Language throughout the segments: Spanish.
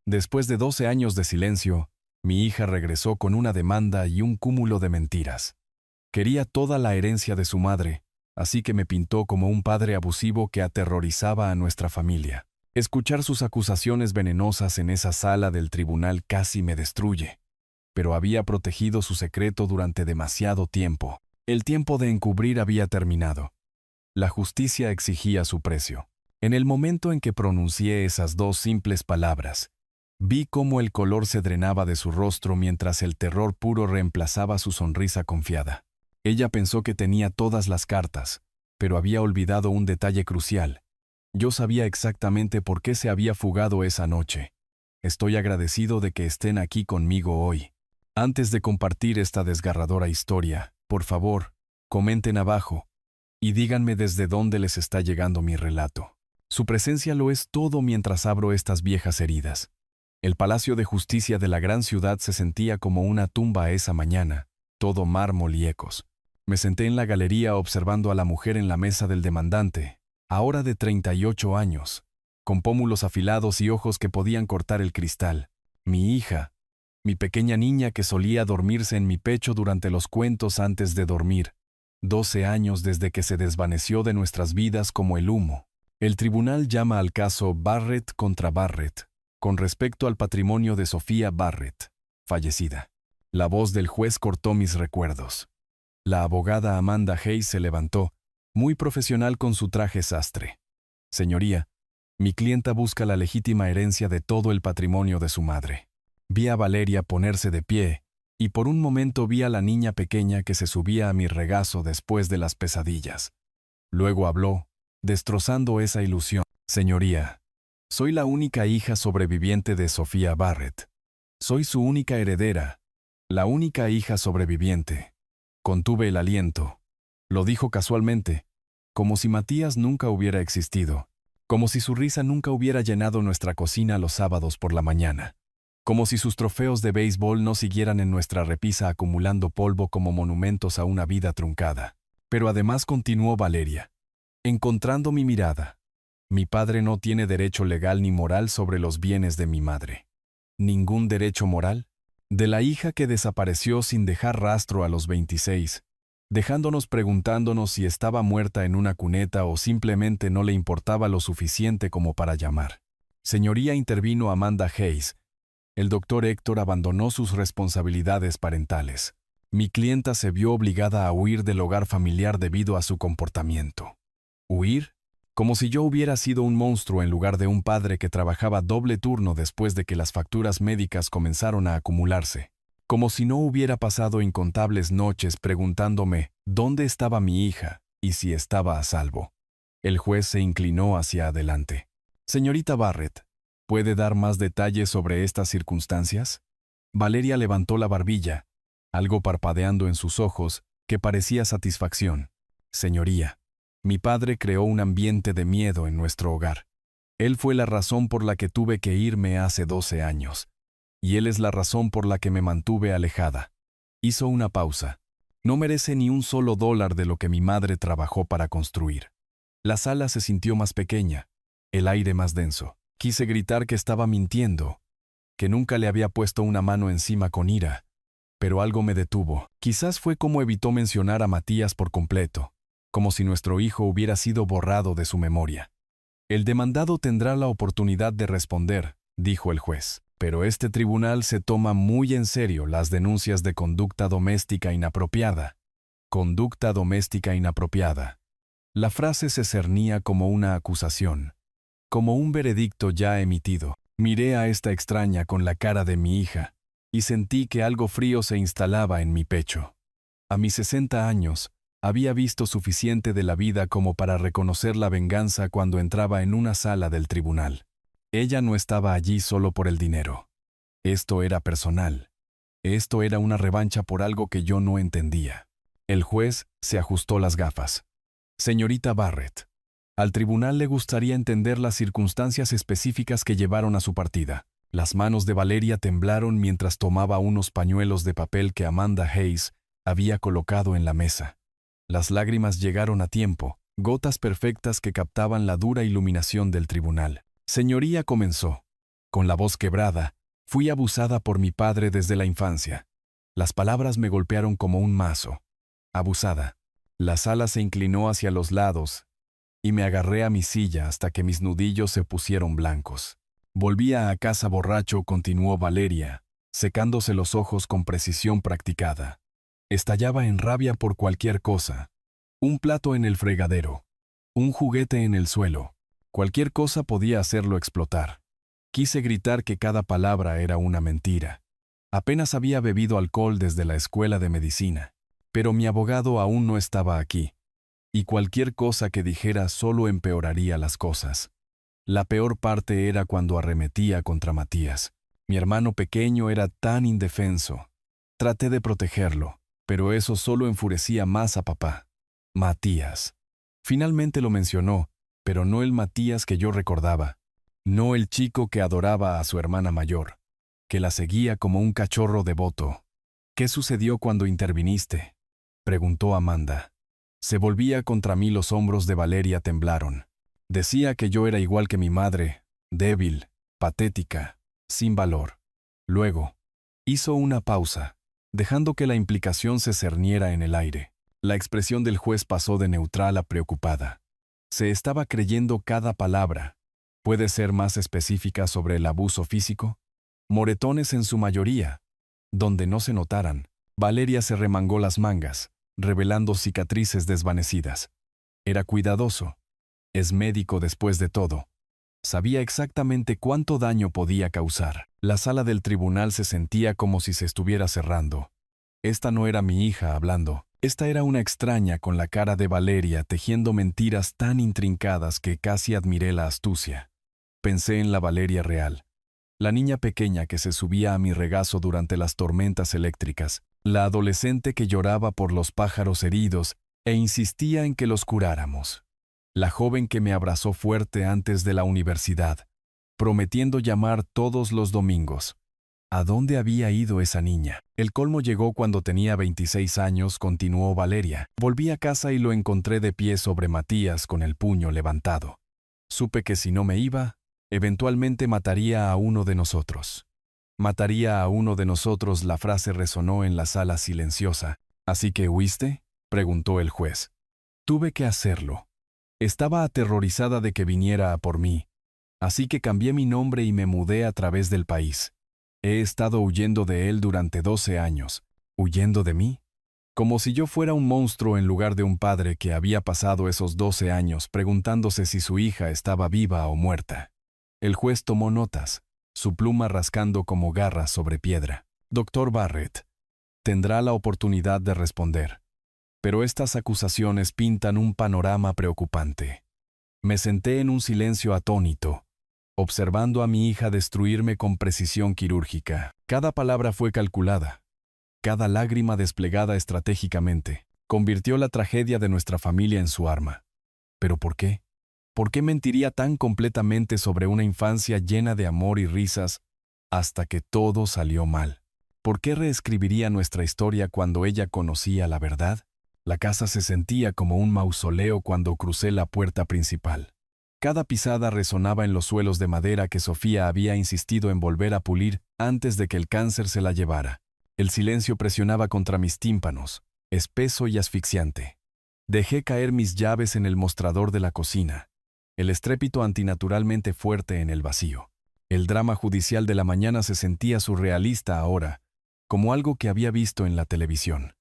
Después de 12 años de silencio, mi hija regresó con una demanda y un cúmulo de mentiras. Quería toda la herencia de su madre, así que me pintó como un padre abusivo que aterrorizaba a nuestra familia. Escuchar sus acusaciones venenosas en esa sala del tribunal casi me destruye. Pero había protegido su secreto durante demasiado tiempo. El tiempo de encubrir había terminado. La justicia exigía su precio. En el momento en que pronuncié esas dos simples palabras, vi cómo el color se drenaba de su rostro mientras el terror puro reemplazaba su sonrisa confiada. Ella pensó que tenía todas las cartas, pero había olvidado un detalle crucial. Yo sabía exactamente por qué se había fugado esa noche. Estoy agradecido de que estén aquí conmigo hoy. Antes de compartir esta desgarradora historia, por favor, comenten abajo y díganme desde dónde les está llegando mi relato. Su presencia lo es todo mientras abro estas viejas heridas. El Palacio de Justicia de la gran ciudad se sentía como una tumba esa mañana, todo mármol y ecos. Me senté en la galería observando a la mujer en la mesa del demandante, ahora de 38 años, con pómulos afilados y ojos que podían cortar el cristal. Mi hija, mi pequeña niña que solía dormirse en mi pecho durante los cuentos antes de dormir. 12 años desde que se desvaneció de nuestras vidas como el humo. El tribunal llama al caso Barrett contra Barrett, con respecto al patrimonio de Sofía Barrett, fallecida. La voz del juez cortó mis recuerdos. La abogada Amanda Hayes se levantó, muy profesional con su traje sastre. Señoría, mi clienta busca la legítima herencia de todo el patrimonio de su madre. Vi a Valeria ponerse de pie, y por un momento vi a la niña pequeña que se subía a mi regazo después de las pesadillas. Luego habló, destrozando esa ilusión. Señoría, soy la única hija sobreviviente de Sofía Barrett. Soy su única heredera, la única hija sobreviviente. Contuve el aliento. Lo dijo casualmente, como si Matías nunca hubiera existido, como si su risa nunca hubiera llenado nuestra cocina los sábados por la mañana, como si sus trofeos de béisbol no siguieran en nuestra repisa acumulando polvo como monumentos a una vida truncada. Pero además continuó Valeria, encontrando mi mirada. Mi padre no tiene derecho legal ni moral sobre los bienes de mi madre. ¿Ningún derecho moral? De la hija que desapareció sin dejar rastro a los 26, dejándonos preguntándonos si estaba muerta en una cuneta o simplemente no le importaba lo suficiente como para llamar. Señoría, intervino Amanda Hayes. El doctor Héctor abandonó sus responsabilidades parentales. Mi clienta se vio obligada a huir del hogar familiar debido a su comportamiento. ¿Huir? Como si yo hubiera sido un monstruo en lugar de un padre que trabajaba doble turno después de que las facturas médicas comenzaron a acumularse. Como si no hubiera pasado incontables noches preguntándome dónde estaba mi hija y si estaba a salvo. El juez se inclinó hacia adelante. Señorita Barrett, ¿puede dar más detalles sobre estas circunstancias? Valeria levantó la barbilla, algo parpadeando en sus ojos, que parecía satisfacción. Señoría, mi padre creó un ambiente de miedo en nuestro hogar. Él fue la razón por la que tuve que irme hace 12 años. Y él es la razón por la que me mantuve alejada. Hizo una pausa. No merece ni un solo dólar de lo que mi madre trabajó para construir. La sala se sintió más pequeña, el aire más denso. Quise gritar que estaba mintiendo, que nunca le había puesto una mano encima con ira, pero algo me detuvo. Quizás fue como evitó mencionar a Matías por completo, como si nuestro hijo hubiera sido borrado de su memoria. El demandado tendrá la oportunidad de responder, dijo el juez, pero este tribunal se toma muy en serio las denuncias de conducta doméstica inapropiada. Conducta doméstica inapropiada. La frase se cernía como una acusación, como un veredicto ya emitido. Miré a esta extraña con la cara de mi hija, y sentí que algo frío se instalaba en mi pecho. A mis 60 años, había visto suficiente de la vida como para reconocer la venganza cuando entraba en una sala del tribunal. Ella no estaba allí solo por el dinero. Esto era personal. Esto era una revancha por algo que yo no entendía. El juez se ajustó las gafas. Señorita Barrett, al tribunal le gustaría entender las circunstancias específicas que llevaron a su partida. Las manos de Valeria temblaron mientras tomaba unos pañuelos de papel que Amanda Hayes había colocado en la mesa. Las lágrimas llegaron a tiempo, gotas perfectas que captaban la dura iluminación del tribunal. Señoría, comenzó. Con la voz quebrada, fui abusada por mi padre desde la infancia. Las palabras me golpearon como un mazo. Abusada. La sala se inclinó hacia los lados y me agarré a mi silla hasta que mis nudillos se pusieron blancos. Volvía a casa borracho, continuó Valeria, secándose los ojos con precisión practicada. Estallaba en rabia por cualquier cosa. Un plato en el fregadero. Un juguete en el suelo. Cualquier cosa podía hacerlo explotar. Quise gritar que cada palabra era una mentira. Apenas había bebido alcohol desde la escuela de medicina. Pero mi abogado aún no estaba aquí. Y cualquier cosa que dijera solo empeoraría las cosas. La peor parte era cuando arremetía contra Matías. Mi hermano pequeño era tan indefenso. Traté de protegerlo, pero eso solo enfurecía más a papá. Matías. Finalmente lo mencionó, pero no el Matías que yo recordaba. No el chico que adoraba a su hermana mayor, que la seguía como un cachorro devoto. ¿Qué sucedió cuando interviniste?, preguntó Amanda. Se volvía contra mí, los hombros de Valeria temblaron. Decía que yo era igual que mi madre, débil, patética, sin valor. Luego, hizo una pausa, dejando que la implicación se cerniera en el aire. La expresión del juez pasó de neutral a preocupada. Se estaba creyendo cada palabra. ¿Puede ser más específica sobre el abuso físico? Moretones en su mayoría, donde no se notaran. Valeria se remangó las mangas, revelando cicatrices desvanecidas. Era cuidadoso. Es médico después de todo. Sabía exactamente cuánto daño podía causar. La sala del tribunal se sentía como si se estuviera cerrando. Esta no era mi hija hablando. Esta era una extraña con la cara de Valeria tejiendo mentiras tan intrincadas que casi admiré la astucia. Pensé en la Valeria real. La niña pequeña que se subía a mi regazo durante las tormentas eléctricas. La adolescente que lloraba por los pájaros heridos e insistía en que los curáramos. La joven que me abrazó fuerte antes de la universidad, prometiendo llamar todos los domingos. ¿A dónde había ido esa niña? El colmo llegó cuando tenía 26 años, continuó Valeria. Volví a casa y lo encontré de pie sobre Matías con el puño levantado. Supe que si no me iba, eventualmente mataría a uno de nosotros. Mataría a uno de nosotros, la frase resonó en la sala silenciosa. ¿Así que huiste?, preguntó el juez. Tuve que hacerlo. Estaba aterrorizada de que viniera a por mí, así que cambié mi nombre y me mudé a través del país. He estado huyendo de él durante 12 años. ¿Huyendo de mí? Como si yo fuera un monstruo en lugar de un padre que había pasado esos 12 años preguntándose si su hija estaba viva o muerta. El juez tomó notas, su pluma rascando como garras sobre piedra. Doctor Barrett, tendrá la oportunidad de responder. Pero estas acusaciones pintan un panorama preocupante. Me senté en un silencio atónito, observando a mi hija destruirme con precisión quirúrgica. Cada palabra fue calculada, cada lágrima desplegada estratégicamente. Convirtió la tragedia de nuestra familia en su arma. ¿Pero por qué? ¿Por qué mentiría tan completamente sobre una infancia llena de amor y risas hasta que todo salió mal? ¿Por qué reescribiría nuestra historia cuando ella conocía la verdad? La casa se sentía como un mausoleo cuando crucé la puerta principal. Cada pisada resonaba en los suelos de madera que Sofía había insistido en volver a pulir antes de que el cáncer se la llevara. El silencio presionaba contra mis tímpanos, espeso y asfixiante. Dejé caer mis llaves en el mostrador de la cocina. El estrépito antinaturalmente fuerte en el vacío. El drama judicial de la mañana se sentía surrealista ahora, como algo que había visto en la televisión.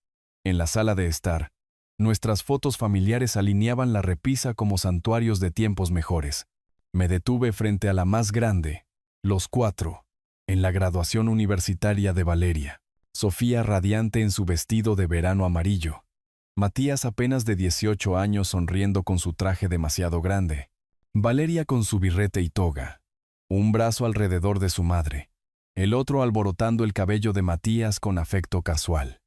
En la sala de estar, nuestras fotos familiares alineaban la repisa como santuarios de tiempos mejores. Me detuve frente a la más grande, los 4, en la graduación universitaria de Valeria. Sofía radiante en su vestido de verano amarillo. Matías apenas de 18 años sonriendo con su traje demasiado grande. Valeria con su birrete y toga. Un brazo alrededor de su madre. El otro alborotando el cabello de Matías con afecto casual.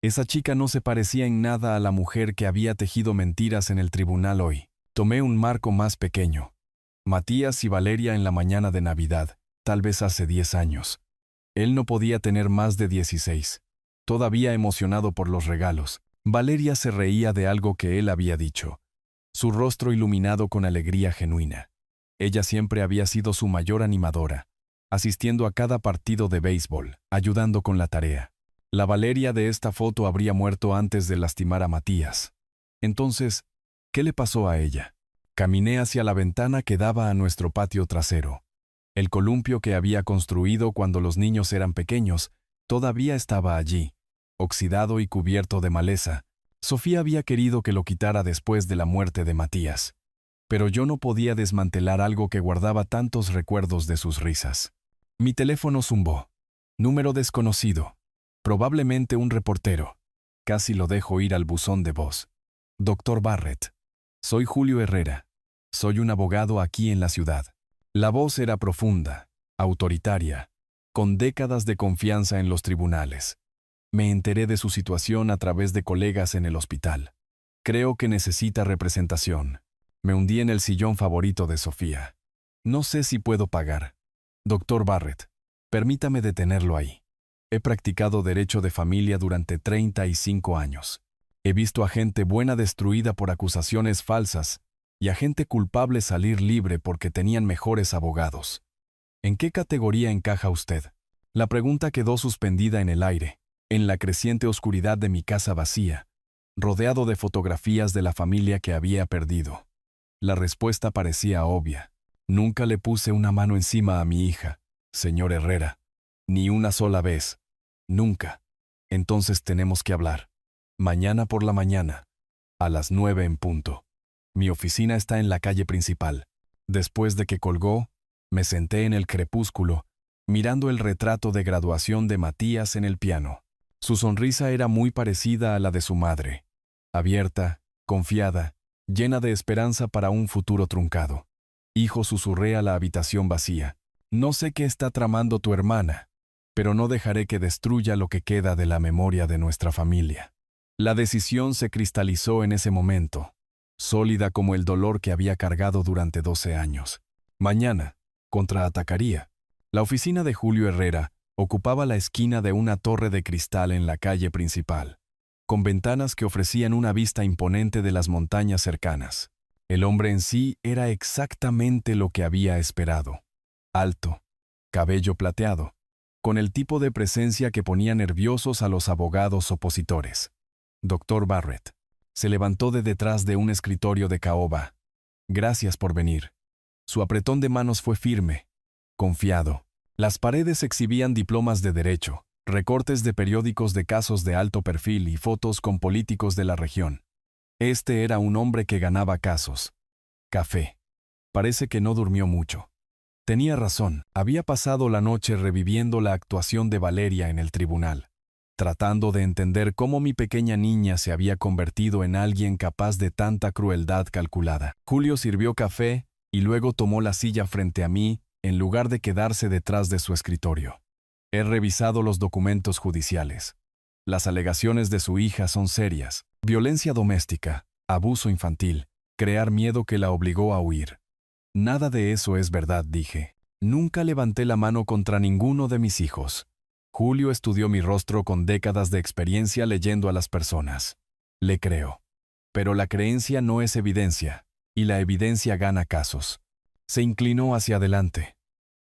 Esa chica no se parecía en nada a la mujer que había tejido mentiras en el tribunal hoy. Tomé un marco más pequeño. Matías y Valeria en la mañana de Navidad, tal vez hace 10 años. Él no podía tener más de 16. Todavía emocionado por los regalos, Valeria se reía de algo que él había dicho. Su rostro iluminado con alegría genuina. Ella siempre había sido su mayor animadora. asistiendo a cada partido de béisbol, ayudando con la tarea. La Valeria de esta foto habría muerto antes de lastimar a Matías. Entonces, ¿qué le pasó a ella? Caminé hacia la ventana que daba a nuestro patio trasero. El columpio que había construido cuando los niños eran pequeños todavía estaba allí, oxidado y cubierto de maleza. Sofía había querido que lo quitara después de la muerte de Matías. Pero yo no podía desmantelar algo que guardaba tantos recuerdos de sus risas. Mi teléfono zumbó. Número desconocido. Probablemente un reportero. Casi lo dejo ir al buzón de voz. Doctor Barrett. Soy Julio Herrera. Soy un abogado aquí en la ciudad. La voz era profunda, autoritaria, con décadas de confianza en los tribunales. Me enteré de su situación a través de colegas en el hospital. Creo que necesita representación. Me hundí en el sillón favorito de Sofía. No sé si puedo pagar. Doctor Barrett, permítame detenerlo ahí. He practicado derecho de familia durante 35 años. He visto a gente buena destruida por acusaciones falsas y a gente culpable salir libre porque tenían mejores abogados. ¿En qué categoría encaja usted? La pregunta quedó suspendida en el aire, en la creciente oscuridad de mi casa vacía, rodeado de fotografías de la familia que había perdido. La respuesta parecía obvia. Nunca le puse una mano encima a mi hija, señor Herrera. Ni una sola vez. Nunca. Entonces tenemos que hablar. Mañana por la mañana. A las 9 en punto. Mi oficina está en la calle principal. Después de que colgó, me senté en el crepúsculo, mirando el retrato de graduación de Matías en el piano. Su sonrisa era muy parecida a la de su madre. Abierta, confiada, llena de esperanza para un futuro truncado. Hijo, susurré a la habitación vacía. No sé qué está tramando tu hermana, pero no dejaré que destruya lo que queda de la memoria de nuestra familia. La decisión se cristalizó en ese momento, sólida como el dolor que había cargado durante 12 años. Mañana, contraatacaría. La oficina de Julio Herrera ocupaba la esquina de una torre de cristal en la calle principal, con ventanas que ofrecían una vista imponente de las montañas cercanas. El hombre en sí era exactamente lo que había esperado. Alto, cabello plateado, con el tipo de presencia que ponía nerviosos a los abogados opositores. Doctor Barrett se levantó de detrás de un escritorio de caoba. Gracias por venir. Su apretón de manos fue firme, confiado. Las paredes exhibían diplomas de derecho, recortes de periódicos de casos de alto perfil y fotos con políticos de la región. Este era un hombre que ganaba casos. Café. Parece que no durmió mucho. Tenía razón, había pasado la noche reviviendo la actuación de Valeria en el tribunal, tratando de entender cómo mi pequeña niña se había convertido en alguien capaz de tanta crueldad calculada. Julio sirvió café y luego tomó la silla frente a mí en lugar de quedarse detrás de su escritorio. He revisado los documentos judiciales. Las alegaciones de su hija son serias. Violencia doméstica, abuso infantil, crear miedo que la obligó a huir. Nada de eso es verdad, dije. Nunca levanté la mano contra ninguno de mis hijos. Julio estudió mi rostro con décadas de experiencia leyendo a las personas. Le creo. Pero la creencia no es evidencia, y la evidencia gana casos. Se inclinó hacia adelante.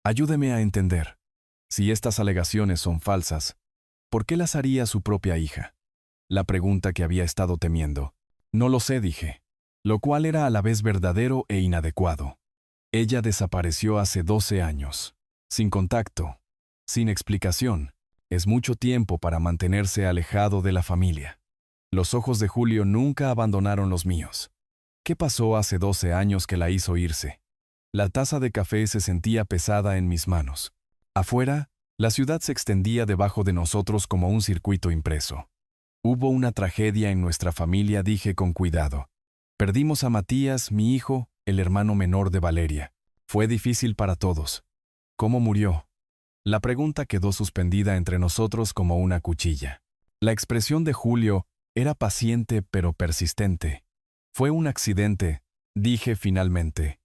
Ayúdeme a entender. Si estas alegaciones son falsas, ¿por qué las haría su propia hija? La pregunta que había estado temiendo. No lo sé, dije. Lo cual era a la vez verdadero e inadecuado. Ella desapareció hace 12 años. Sin contacto. Sin explicación. Es mucho tiempo para mantenerse alejado de la familia. Los ojos de Julio nunca abandonaron los míos. ¿Qué pasó hace 12 años que la hizo irse? La taza de café se sentía pesada en mis manos. Afuera, la ciudad se extendía debajo de nosotros como un circuito impreso. Hubo una tragedia en nuestra familia, dije con cuidado. Perdimos a Matías, mi hijo, el hermano menor de Valeria. Fue difícil para todos. ¿Cómo murió? La pregunta quedó suspendida entre nosotros como una cuchilla. La expresión de Julio era paciente pero persistente. Fue un accidente, dije finalmente.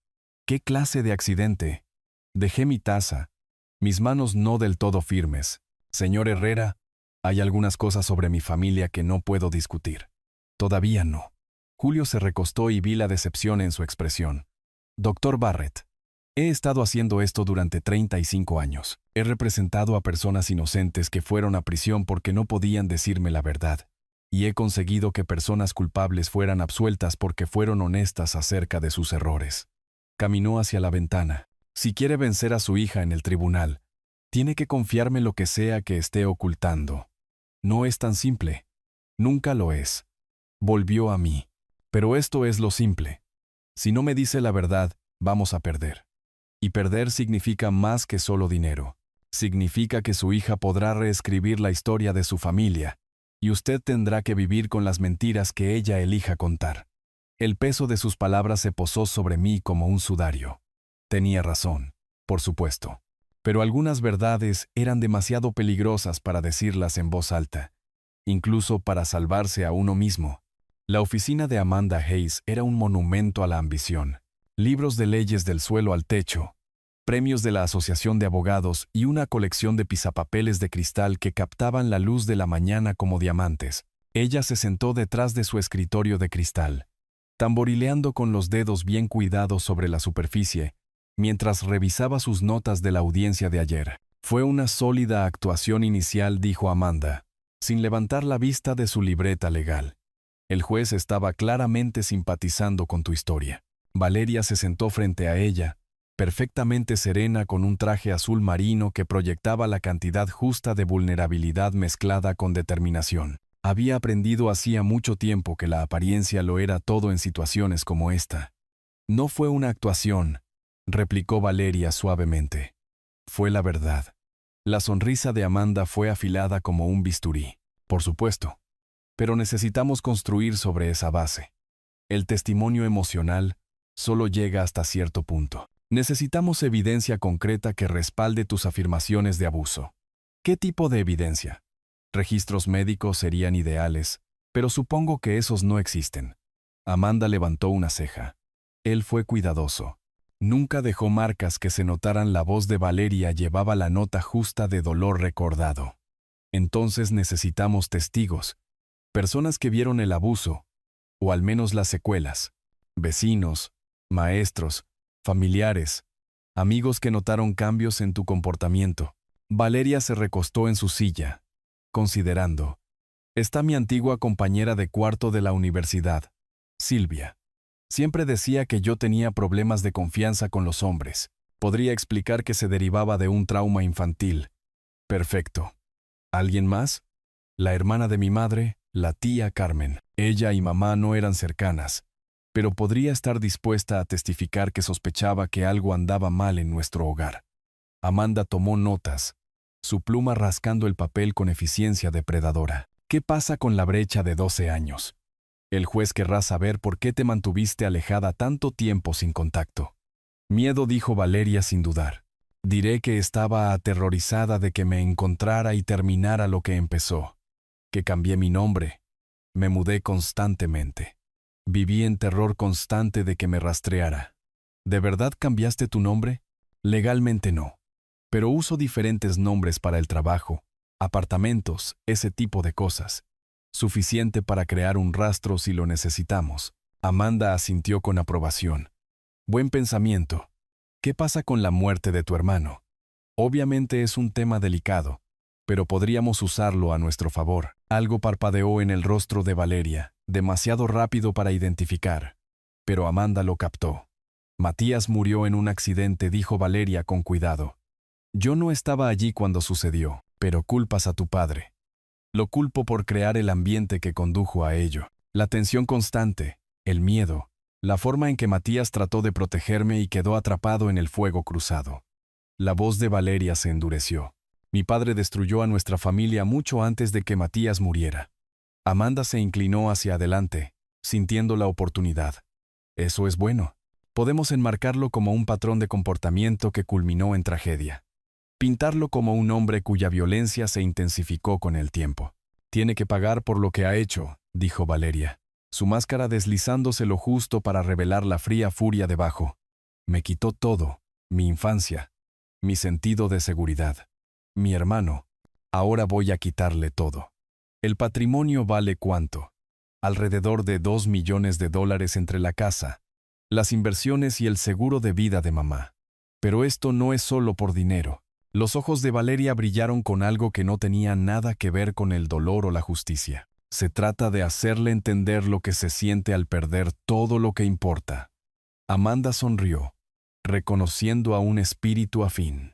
¿Qué clase de accidente? Dejé mi taza, mis manos no del todo firmes. Señor Herrera, hay algunas cosas sobre mi familia que no puedo discutir. Todavía no. Julio se recostó y vi la decepción en su expresión. Doctor Barrett, He estado haciendo esto durante 35 años. He representado a personas inocentes que fueron a prisión porque no podían decirme la verdad. Y he conseguido que personas culpables fueran absueltas porque fueron honestas acerca de sus errores. Caminó hacia la ventana. Si quiere vencer a su hija en el tribunal, tiene que confiarme lo que sea que esté ocultando. No es tan simple. Nunca lo es. Volvió a mí. Pero esto es lo simple. Si no me dice la verdad, vamos a perder. Y perder significa más que solo dinero. Significa que su hija podrá reescribir la historia de su familia, y usted tendrá que vivir con las mentiras que ella elija contar. El peso de sus palabras se posó sobre mí como un sudario. Tenía razón, por supuesto. Pero algunas verdades eran demasiado peligrosas para decirlas en voz alta, incluso para salvarse a uno mismo. La oficina de Amanda Hayes era un monumento a la ambición. Libros de leyes del suelo al techo, premios de la Asociación de Abogados y una colección de pisapapeles de cristal que captaban la luz de la mañana como diamantes. Ella se sentó detrás de su escritorio de cristal, tamborileando con los dedos bien cuidados sobre la superficie, mientras revisaba sus notas de la audiencia de ayer. Fue una sólida actuación inicial, dijo Amanda, sin levantar la vista de su libreta legal. El juez estaba claramente simpatizando con tu historia. Valeria se sentó frente a ella, perfectamente serena con un traje azul marino que proyectaba la cantidad justa de vulnerabilidad mezclada con determinación. Había aprendido hacía mucho tiempo que la apariencia lo era todo en situaciones como esta. No fue una actuación, replicó Valeria suavemente. Fue la verdad. La sonrisa de Amanda fue afilada como un bisturí. Por supuesto. Pero necesitamos construir sobre esa base. El testimonio emocional solo llega hasta cierto punto. Necesitamos evidencia concreta que respalde tus afirmaciones de abuso. ¿Qué tipo de evidencia? Registros médicos serían ideales, pero supongo que esos no existen. Amanda levantó una ceja. Él fue cuidadoso. Nunca dejó marcas que se notaran. La voz de Valeria llevaba la nota justa de dolor recordado. Entonces necesitamos testigos, personas que vieron el abuso, o al menos las secuelas, vecinos, maestros, familiares, amigos que notaron cambios en tu comportamiento. Valeria se recostó en su silla, considerando. Está mi antigua compañera de cuarto de la universidad, Silvia. Siempre decía que yo tenía problemas de confianza con los hombres. Podría explicar que se derivaba de un trauma infantil. Perfecto. ¿Alguien más? La hermana de mi madre, la tía Carmen. Ella y mamá no eran cercanas, pero podría estar dispuesta a testificar que sospechaba que algo andaba mal en nuestro hogar. Amanda tomó notas, su pluma rascando el papel con eficiencia depredadora. ¿Qué pasa con la brecha de 12 años? El juez querrá saber por qué te mantuviste alejada tanto tiempo sin contacto. Miedo, dijo Valeria sin dudar. Diré que estaba aterrorizada de que me encontrara y terminara lo que empezó. Que cambié mi nombre. Me mudé constantemente. Viví en terror constante de que me rastreara. ¿De verdad cambiaste tu nombre? Legalmente no. Pero uso diferentes nombres para el trabajo, apartamentos, ese tipo de cosas. Suficiente para crear un rastro si lo necesitamos. Amanda asintió con aprobación. Buen pensamiento. ¿Qué pasa con la muerte de tu hermano? Obviamente es un tema delicado, pero podríamos usarlo a nuestro favor. Algo parpadeó en el rostro de Valeria, demasiado rápido para identificar. Pero Amanda lo captó. Matías murió en un accidente, dijo Valeria con cuidado. Yo no estaba allí cuando sucedió, pero culpas a tu padre. Lo culpo por crear el ambiente que condujo a ello. La tensión constante, el miedo, la forma en que Matías trató de protegerme y quedó atrapado en el fuego cruzado. La voz de Valeria se endureció. Mi padre destruyó a nuestra familia mucho antes de que Matías muriera. Amanda se inclinó hacia adelante, sintiendo la oportunidad. Eso es bueno. Podemos enmarcarlo como un patrón de comportamiento que culminó en tragedia. Pintarlo como un hombre cuya violencia se intensificó con el tiempo. Tiene que pagar por lo que ha hecho, dijo Valeria, su máscara deslizándose lo justo para revelar la fría furia debajo. Me quitó todo, mi infancia, mi sentido de seguridad. Mi hermano, ahora voy a quitarle todo. El patrimonio vale ¿cuánto? Alrededor de $2 millones entre la casa, las inversiones y el seguro de vida de mamá. Pero esto no es solo por dinero. Los ojos de Valeria brillaron con algo que no tenía nada que ver con el dolor o la justicia. Se trata de hacerle entender lo que se siente al perder todo lo que importa. Amanda sonrió, reconociendo a un espíritu afín.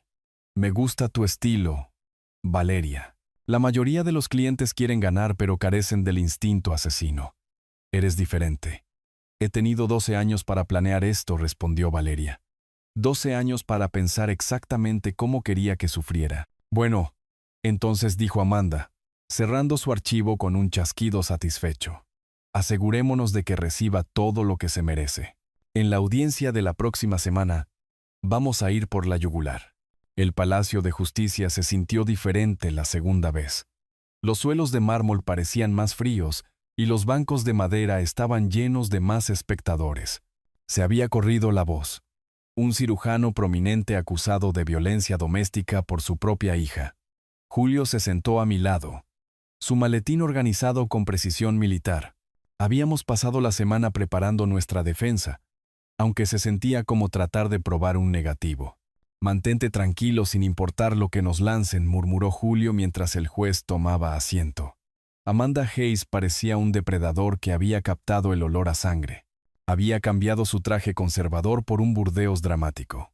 Me gusta tu estilo, Valeria. La mayoría de los clientes quieren ganar pero carecen del instinto asesino. Eres diferente. He tenido 12 años para planear esto, respondió Valeria. 12 años para pensar exactamente cómo quería que sufriera. Bueno, entonces dijo Amanda, cerrando su archivo con un chasquido satisfecho. Asegurémonos de que reciba todo lo que se merece. En la audiencia de la próxima semana, vamos a ir por la yugular. El Palacio de Justicia se sintió diferente la segunda vez. Los suelos de mármol parecían más fríos y los bancos de madera estaban llenos de más espectadores. Se había corrido la voz. Un cirujano prominente acusado de violencia doméstica por su propia hija. Julio se sentó a mi lado. Su maletín organizado con precisión militar. Habíamos pasado la semana preparando nuestra defensa, aunque se sentía como tratar de probar un negativo. Mantente tranquilo sin importar lo que nos lancen, murmuró Julio mientras el juez tomaba asiento. Amanda Hayes parecía un depredador que había captado el olor a sangre. Había cambiado su traje conservador por un burdeos dramático.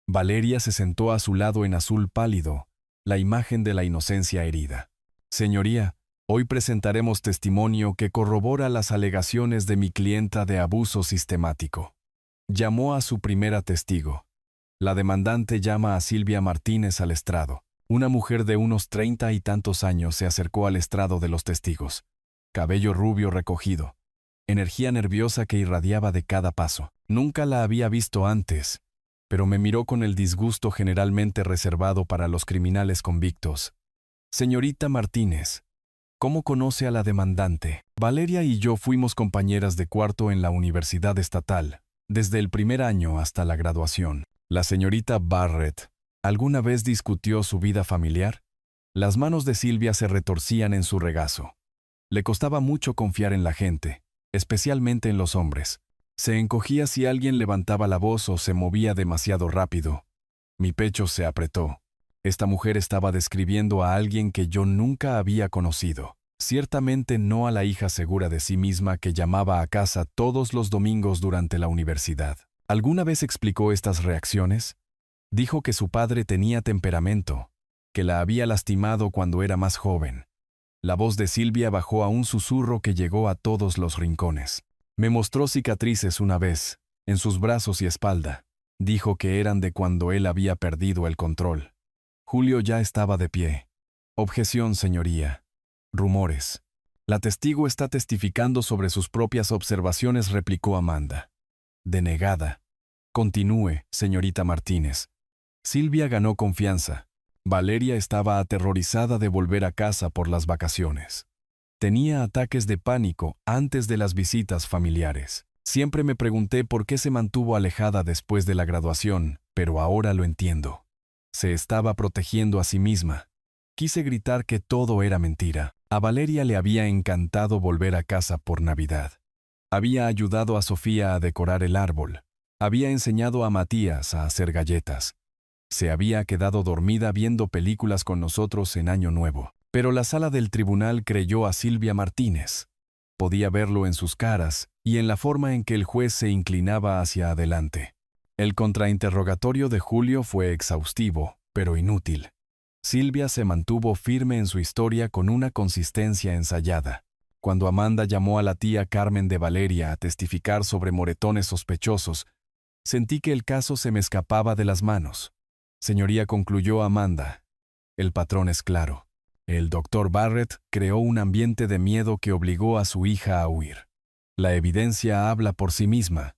Valeria se sentó a su lado en azul pálido, la imagen de la inocencia herida. Señoría, hoy presentaremos testimonio que corrobora las alegaciones de mi clienta de abuso sistemático. Llamó a su primera testigo. La demandante llama a Silvia Martínez al estrado. Una mujer de unos 30 y tantos años se acercó al estrado de los testigos. Cabello rubio recogido. Energía nerviosa que irradiaba de cada paso. Nunca la había visto antes, pero me miró con el disgusto generalmente reservado para los criminales convictos. Señorita Martínez, ¿cómo conoce a la demandante? Valeria y yo fuimos compañeras de cuarto en la Universidad Estatal, desde el primer año hasta la graduación. La señorita Barrett, ¿alguna vez discutió su vida familiar? Las manos de Silvia se retorcían en su regazo. Le costaba mucho confiar en la gente, especialmente en los hombres. Se encogía si alguien levantaba la voz o se movía demasiado rápido. Mi pecho se apretó. Esta mujer estaba describiendo a alguien que yo nunca había conocido. Ciertamente no a la hija segura de sí misma que llamaba a casa todos los domingos durante la universidad. ¿Alguna vez explicó estas reacciones? Dijo que su padre tenía temperamento, que la había lastimado cuando era más joven. La voz de Silvia bajó a un susurro que llegó a todos los rincones. Me mostró cicatrices una vez, en sus brazos y espalda. Dijo que eran de cuando él había perdido el control. Julio ya estaba de pie. Objeción, señoría. Rumores. La testigo está testificando sobre sus propias observaciones, replicó Amanda. Denegada. Continúe, señorita Martínez. Silvia ganó confianza. Valeria estaba aterrorizada de volver a casa por las vacaciones. Tenía ataques de pánico antes de las visitas familiares. Siempre me pregunté por qué se mantuvo alejada después de la graduación, pero ahora lo entiendo. Se estaba protegiendo a sí misma. Quise gritar que todo era mentira. A Valeria le había encantado volver a casa por Navidad. Había ayudado a Sofía a decorar el árbol. Había enseñado a Matías a hacer galletas. Se había quedado dormida viendo películas con nosotros en Año Nuevo. Pero la sala del tribunal creyó a Silvia Martínez. Podía verlo en sus caras y en la forma en que el juez se inclinaba hacia adelante. El contrainterrogatorio de Julio fue exhaustivo, pero inútil. Silvia se mantuvo firme en su historia con una consistencia ensayada. Cuando Amanda llamó a la tía Carmen de Valeria a testificar sobre moretones sospechosos, sentí que el caso se me escapaba de las manos. Señoría, concluyó Amanda, el patrón es claro. El doctor Barrett creó un ambiente de miedo que obligó a su hija a huir. La evidencia habla por sí misma.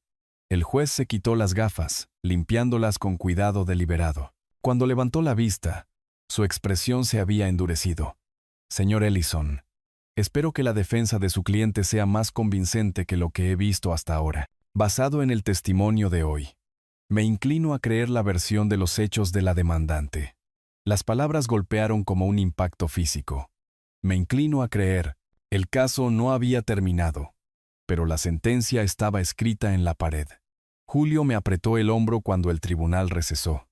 El juez se quitó las gafas, limpiándolas con cuidado deliberado. Cuando levantó la vista, su expresión se había endurecido. Señor Ellison, espero que la defensa de su cliente sea más convincente que lo que he visto hasta ahora. Basado en el testimonio de hoy, me inclino a creer la versión de los hechos de la demandante. Las palabras golpearon como un impacto físico. Me inclino a creer, el caso no había terminado, pero la sentencia estaba escrita en la pared. Julio me apretó el hombro cuando el tribunal recesó,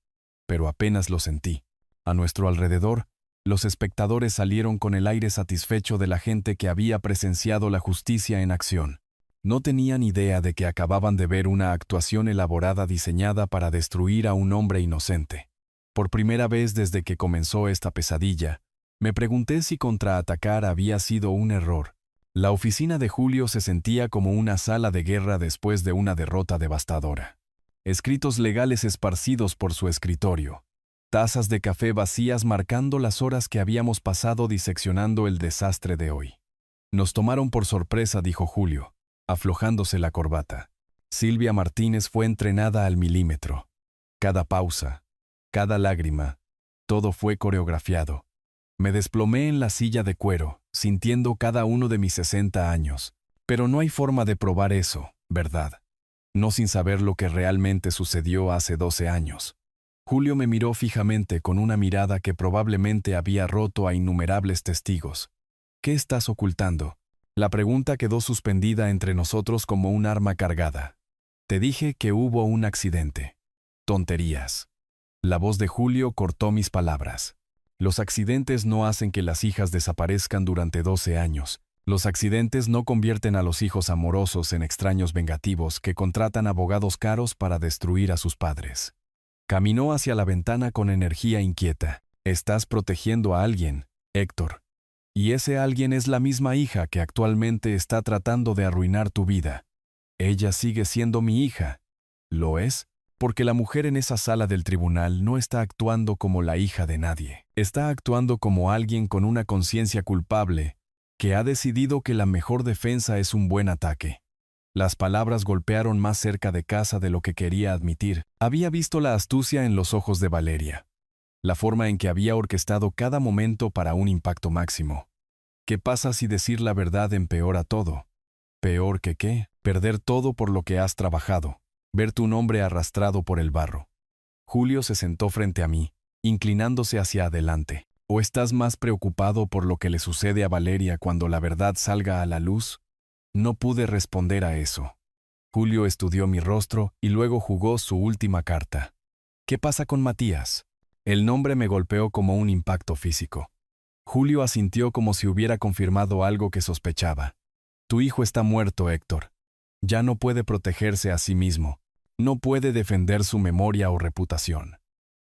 pero apenas lo sentí. A nuestro alrededor, los espectadores salieron con el aire satisfecho de la gente que había presenciado la justicia en acción. No tenían idea de que acababan de ver una actuación elaborada diseñada para destruir a un hombre inocente. Por primera vez desde que comenzó esta pesadilla, me pregunté si contraatacar había sido un error. La oficina de Julio se sentía como una sala de guerra después de una derrota devastadora. Escritos legales esparcidos por su escritorio. Tazas de café vacías marcando las horas que habíamos pasado diseccionando el desastre de hoy. Nos tomaron por sorpresa, dijo Julio, aflojándose la corbata. Silvia Martínez fue entrenada al milímetro. Cada pausa, cada lágrima, todo fue coreografiado. Me desplomé en la silla de cuero, sintiendo cada uno de mis 60 años. Pero no hay forma de probar eso, ¿verdad? No sin saber lo que realmente sucedió hace 12 años. Julio me miró fijamente con una mirada que probablemente había roto a innumerables testigos. ¿Qué estás ocultando? La pregunta quedó suspendida entre nosotros como un arma cargada. Te dije que hubo un accidente. Tonterías. La voz de Julio cortó mis palabras. Los accidentes no hacen que las hijas desaparezcan durante 12 años. Los accidentes no convierten a los hijos amorosos en extraños vengativos que contratan abogados caros para destruir a sus padres. Caminó hacia la ventana con energía inquieta. Estás protegiendo a alguien, Héctor. Y ese alguien es la misma hija que actualmente está tratando de arruinar tu vida. Ella sigue siendo mi hija. ¿Lo es? Porque la mujer en esa sala del tribunal no está actuando como la hija de nadie. Está actuando como alguien con una conciencia culpable que ha decidido que la mejor defensa es un buen ataque. Las palabras golpearon más cerca de casa de lo que quería admitir. Había visto la astucia en los ojos de Valeria. La forma en que había orquestado cada momento para un impacto máximo. ¿Qué pasa si decir la verdad empeora todo? ¿Peor que qué? Perder todo por lo que has trabajado. Ver tu nombre arrastrado por el barro. Julio se sentó frente a mí, inclinándose hacia adelante. ¿O estás más preocupado por lo que le sucede a Valeria cuando la verdad salga a la luz? No pude responder a eso. Julio estudió mi rostro y luego jugó su última carta. ¿Qué pasa con Matías? El nombre me golpeó como un impacto físico. Julio asintió como si hubiera confirmado algo que sospechaba. Tu hijo está muerto, Héctor. Ya no puede protegerse a sí mismo. No puede defender su memoria o reputación.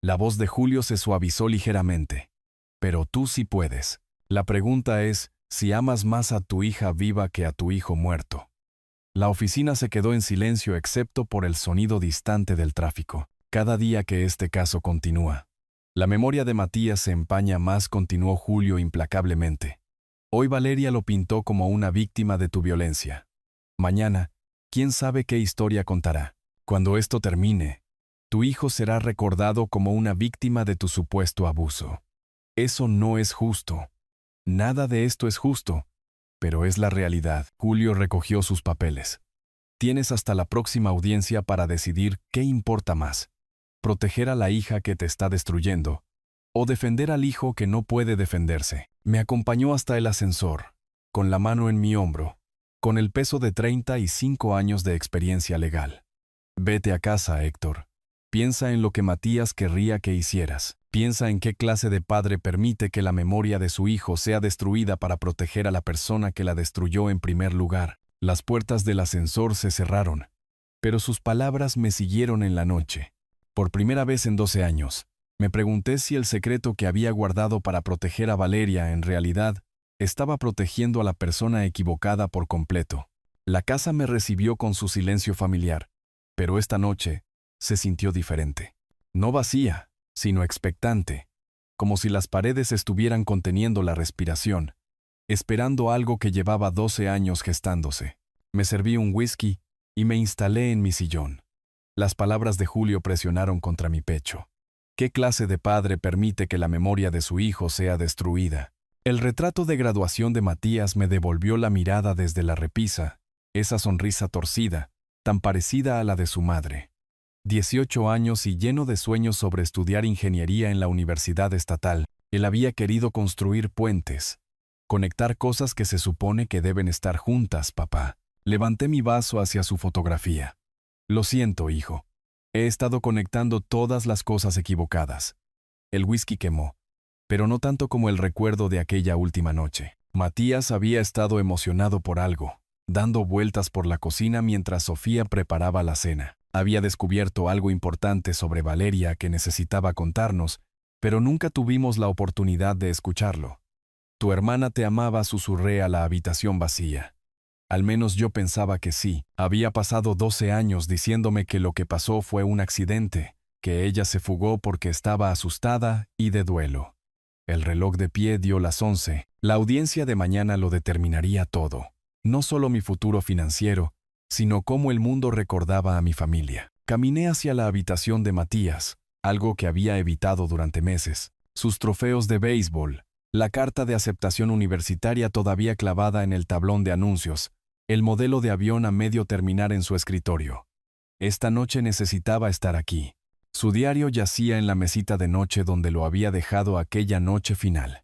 La voz de Julio se suavizó ligeramente. Pero tú sí puedes. La pregunta es, si amas más a tu hija viva que a tu hijo muerto. La oficina se quedó en silencio excepto por el sonido distante del tráfico. Cada día que este caso continúa. La memoria de Matías se empaña más, continuó Julio implacablemente. Hoy Valeria lo pintó como una víctima de tu violencia. Mañana, quién sabe qué historia contará. Cuando esto termine, tu hijo será recordado como una víctima de tu supuesto abuso. Eso no es justo. Nada de esto es justo, pero es la realidad. Julio recogió sus papeles. Tienes hasta la próxima audiencia para decidir qué importa más. Proteger a la hija que te está destruyendo, o defender al hijo que no puede defenderse. Me acompañó hasta el ascensor, con la mano en mi hombro, con el peso de 35 años de experiencia legal. Vete a casa, Héctor. Piensa en lo que Matías querría que hicieras. Piensa en qué clase de padre permite que la memoria de su hijo sea destruida para proteger a la persona que la destruyó en primer lugar. Las puertas del ascensor se cerraron, pero sus palabras me siguieron en la noche. Por primera vez en 12 años, me pregunté si el secreto que había guardado para proteger a Valeria en realidad estaba protegiendo a la persona equivocada por completo. La casa me recibió con su silencio familiar, pero esta noche se sintió diferente. No vacía, sino expectante, como si las paredes estuvieran conteniendo la respiración, esperando algo que llevaba 12 años gestándose. Me serví un whisky y me instalé en mi sillón. Las palabras de Julio presionaron contra mi pecho. ¿Qué clase de padre permite que la memoria de su hijo sea destruida? El retrato de graduación de Matías me devolvió la mirada desde la repisa, esa sonrisa torcida, tan parecida a la de su madre. 18 años y lleno de sueños sobre estudiar ingeniería en la Universidad Estatal, él había querido construir puentes, conectar cosas que se supone que deben estar juntas, papá. Levanté mi vaso hacia su fotografía. Lo siento, hijo. He estado conectando todas las cosas equivocadas. El whisky quemó, pero no tanto como el recuerdo de aquella última noche. Matías había estado emocionado por algo, dando vueltas por la cocina mientras Sofía preparaba la cena. Había descubierto algo importante sobre Valeria que necesitaba contarnos, pero nunca tuvimos la oportunidad de escucharlo. Tu hermana te amaba, susurré a la habitación vacía. Al menos yo pensaba que sí. Había pasado 12 años diciéndome que lo que pasó fue un accidente, que ella se fugó porque estaba asustada y de duelo. El reloj de pie dio las 11. La audiencia de mañana lo determinaría todo. No solo mi futuro financiero, sino cómo el mundo recordaba a mi familia. Caminé hacia la habitación de Matías, algo que había evitado durante meses. Sus trofeos de béisbol, la carta de aceptación universitaria todavía clavada en el tablón de anuncios, el modelo de avión a medio terminar en su escritorio. Esta noche necesitaba estar aquí. Su diario yacía en la mesita de noche donde lo había dejado aquella noche final.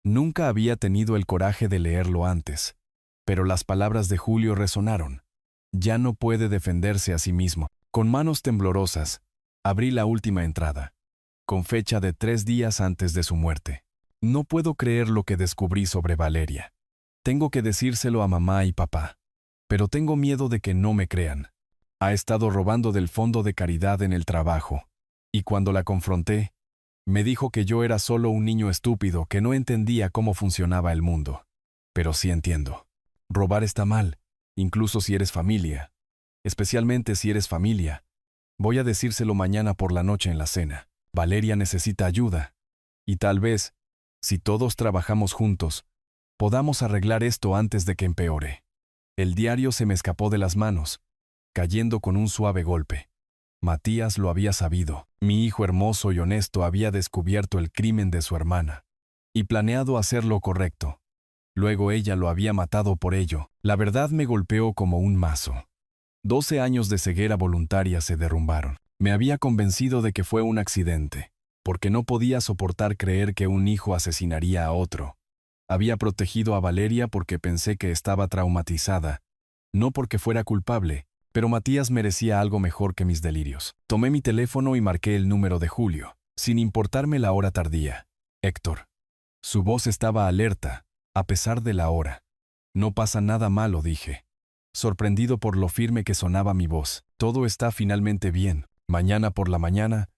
Nunca había tenido el coraje de leerlo antes, pero las palabras de Julio resonaron. Ya no puede defenderse a sí mismo. Con manos temblorosas, abrí la última entrada, con fecha de 3 días antes de su muerte. No puedo creer lo que descubrí sobre Valeria. Tengo que decírselo a mamá y papá, pero tengo miedo de que no me crean. Ha estado robando del fondo de caridad en el trabajo, y cuando la confronté, me dijo que yo era solo un niño estúpido que no entendía cómo funcionaba el mundo. Pero sí entiendo. Robar está mal, incluso si eres familia. Especialmente si eres familia. Voy a decírselo mañana por la noche en la cena. Valeria necesita ayuda. Y tal vez, si todos trabajamos juntos, podamos arreglar esto antes de que empeore. El diario se me escapó de las manos, cayendo con un suave golpe. Matías lo había sabido. Mi hijo hermoso y honesto había descubierto el crimen de su hermana y planeado hacer lo correcto. Luego ella lo había matado por ello. La verdad me golpeó como un mazo. 12 años de ceguera voluntaria se derrumbaron. Me había convencido de que fue un accidente, porque no podía soportar creer que un hijo asesinaría a otro. Había protegido a Valeria porque pensé que estaba traumatizada, no porque fuera culpable, pero Matías merecía algo mejor que mis delirios. Tomé mi teléfono y marqué el número de Julio, sin importarme la hora tardía. Héctor. Su voz estaba alerta, a pesar de la hora. No pasa nada malo, dije, sorprendido por lo firme que sonaba mi voz. Todo está finalmente bien. Mañana por la mañana,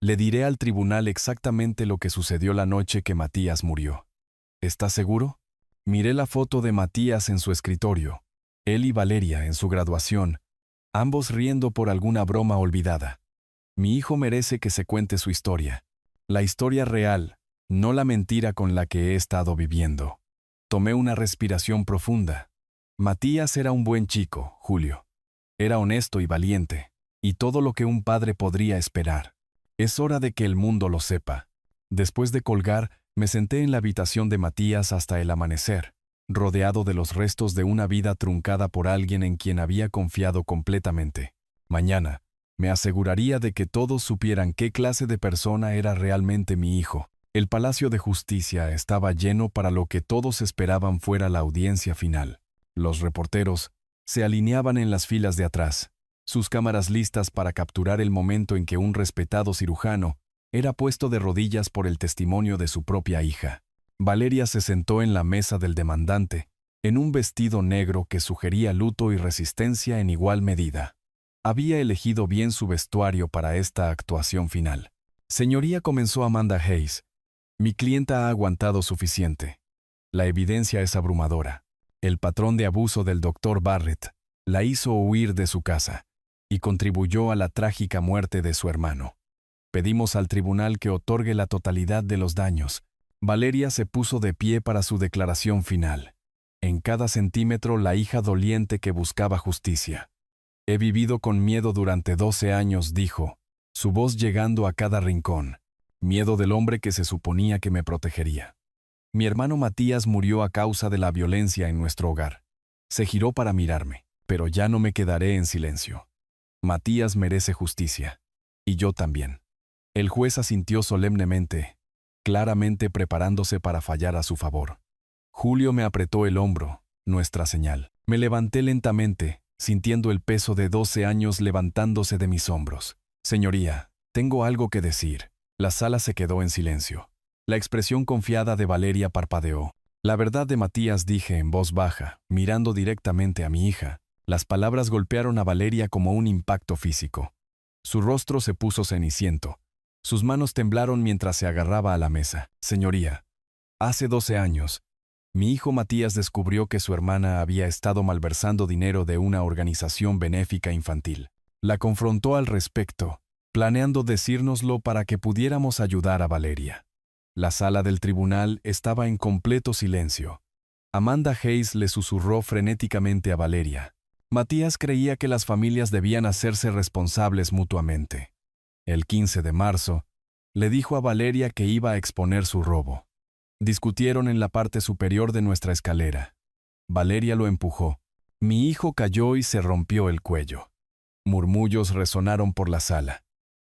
le diré al tribunal exactamente lo que sucedió la noche que Matías murió. ¿Estás seguro? Miré la foto de Matías en su escritorio, él y Valeria en su graduación, ambos riendo por alguna broma olvidada. Mi hijo merece que se cuente su historia. La historia real, no la mentira con la que he estado viviendo. Tomé una respiración profunda. Matías era un buen chico, Julio. Era honesto y valiente, y todo lo que un padre podría esperar. Es hora de que el mundo lo sepa. Después de colgar, me senté en la habitación de Matías hasta el amanecer, rodeado de los restos de una vida truncada por alguien en quien había confiado completamente. Mañana, me aseguraría de que todos supieran qué clase de persona era realmente mi hijo. El Palacio de Justicia estaba lleno para lo que todos esperaban fuera la audiencia final. Los reporteros se alineaban en las filas de atrás, sus cámaras listas para capturar el momento en que un respetado cirujano era puesto de rodillas por el testimonio de su propia hija. Valeria se sentó en la mesa del demandante, en un vestido negro que sugería luto y resistencia en igual medida. Había elegido bien su vestuario para esta actuación final. Señoría, comenzó Amanda Hayes, mi clienta ha aguantado suficiente. La evidencia es abrumadora. El patrón de abuso del Dr. Barrett la hizo huir de su casa y contribuyó a la trágica muerte de su hermano. Pedimos al tribunal que otorgue la totalidad de los daños. Valeria se puso de pie para su declaración final. En cada centímetro la hija doliente que buscaba justicia. He vivido con miedo durante 12 años, dijo, su voz llegando a cada rincón. Miedo del hombre que se suponía que me protegería. Mi hermano Matías murió a causa de la violencia en nuestro hogar. Se giró para mirarme, pero ya no me quedaré en silencio. Matías merece justicia. Y yo también. El juez asintió solemnemente, claramente preparándose para fallar a su favor. Julio me apretó el hombro, nuestra señal. Me levanté lentamente, sintiendo el peso de 12 años levantándose de mis hombros. Señoría, tengo algo que decir. La sala se quedó en silencio. La expresión confiada de Valeria parpadeó. La verdad de Matías, dije en voz baja, mirando directamente a mi hija. Las palabras golpearon a Valeria como un impacto físico. Su rostro se puso ceniciento. Sus manos temblaron mientras se agarraba a la mesa. Señoría, hace 12 años, mi hijo Matías descubrió que su hermana había estado malversando dinero de una organización benéfica infantil. La confrontó al respecto, planeando decírnoslo para que pudiéramos ayudar a Valeria. La sala del tribunal estaba en completo silencio. Amanda Hayes le susurró frenéticamente a Valeria. Matías creía que las familias debían hacerse responsables mutuamente. El 15 de marzo, le dijo a Valeria que iba a exponer su robo. Discutieron en la parte superior de nuestra escalera. Valeria lo empujó. Mi hijo cayó y se rompió el cuello. Murmullos resonaron por la sala.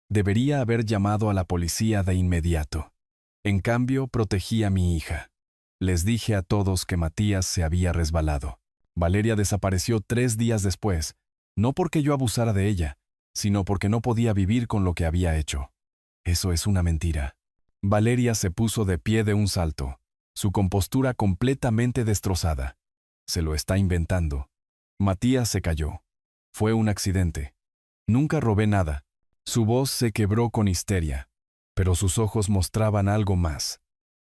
Debería haber llamado a la policía de inmediato. En cambio, protegí a mi hija. Les dije a todos que Matías se había resbalado. Valeria desapareció 3 días después, no porque yo abusara de ella, sino porque no podía vivir con lo que había hecho. Eso es una mentira. Valeria se puso de pie de un salto, su compostura completamente destrozada. Se lo está inventando. Matías se cayó. Fue un accidente. Nunca robé nada. Su voz se quebró con histeria, pero sus ojos mostraban algo más.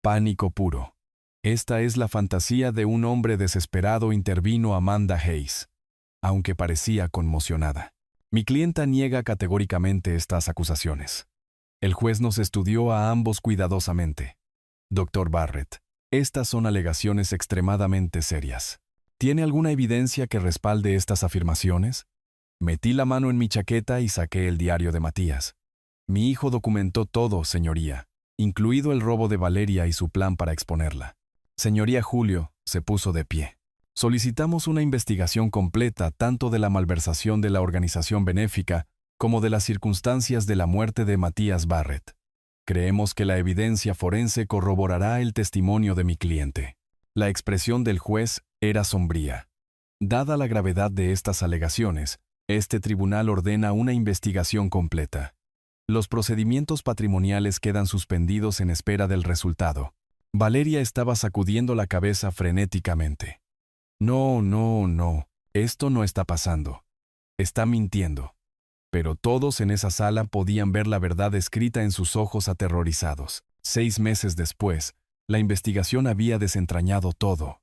Pánico puro. Esta es la fantasía de un hombre desesperado, intervino Amanda Hayes, aunque parecía conmocionada. Mi clienta niega categóricamente estas acusaciones. El juez nos estudió a ambos cuidadosamente. Dr. Barrett, estas son alegaciones extremadamente serias. ¿Tiene alguna evidencia que respalde estas afirmaciones? Metí la mano en mi chaqueta y saqué el diario de Matías. Mi hijo documentó todo, señoría, incluido el robo de Valeria y su plan para exponerla. Señoría Julio se puso de pie. Solicitamos una investigación completa tanto de la malversación de la organización benéfica como de las circunstancias de la muerte de Matías Barrett. Creemos que la evidencia forense corroborará el testimonio de mi cliente. La expresión del juez era sombría. Dada la gravedad de estas alegaciones, este tribunal ordena una investigación completa. Los procedimientos patrimoniales quedan suspendidos en espera del resultado. Valeria estaba sacudiendo la cabeza frenéticamente. No, esto no está pasando. Está mintiendo. Pero todos en esa sala podían ver la verdad escrita en sus ojos aterrorizados. 6 meses después, la investigación había desentrañado todo.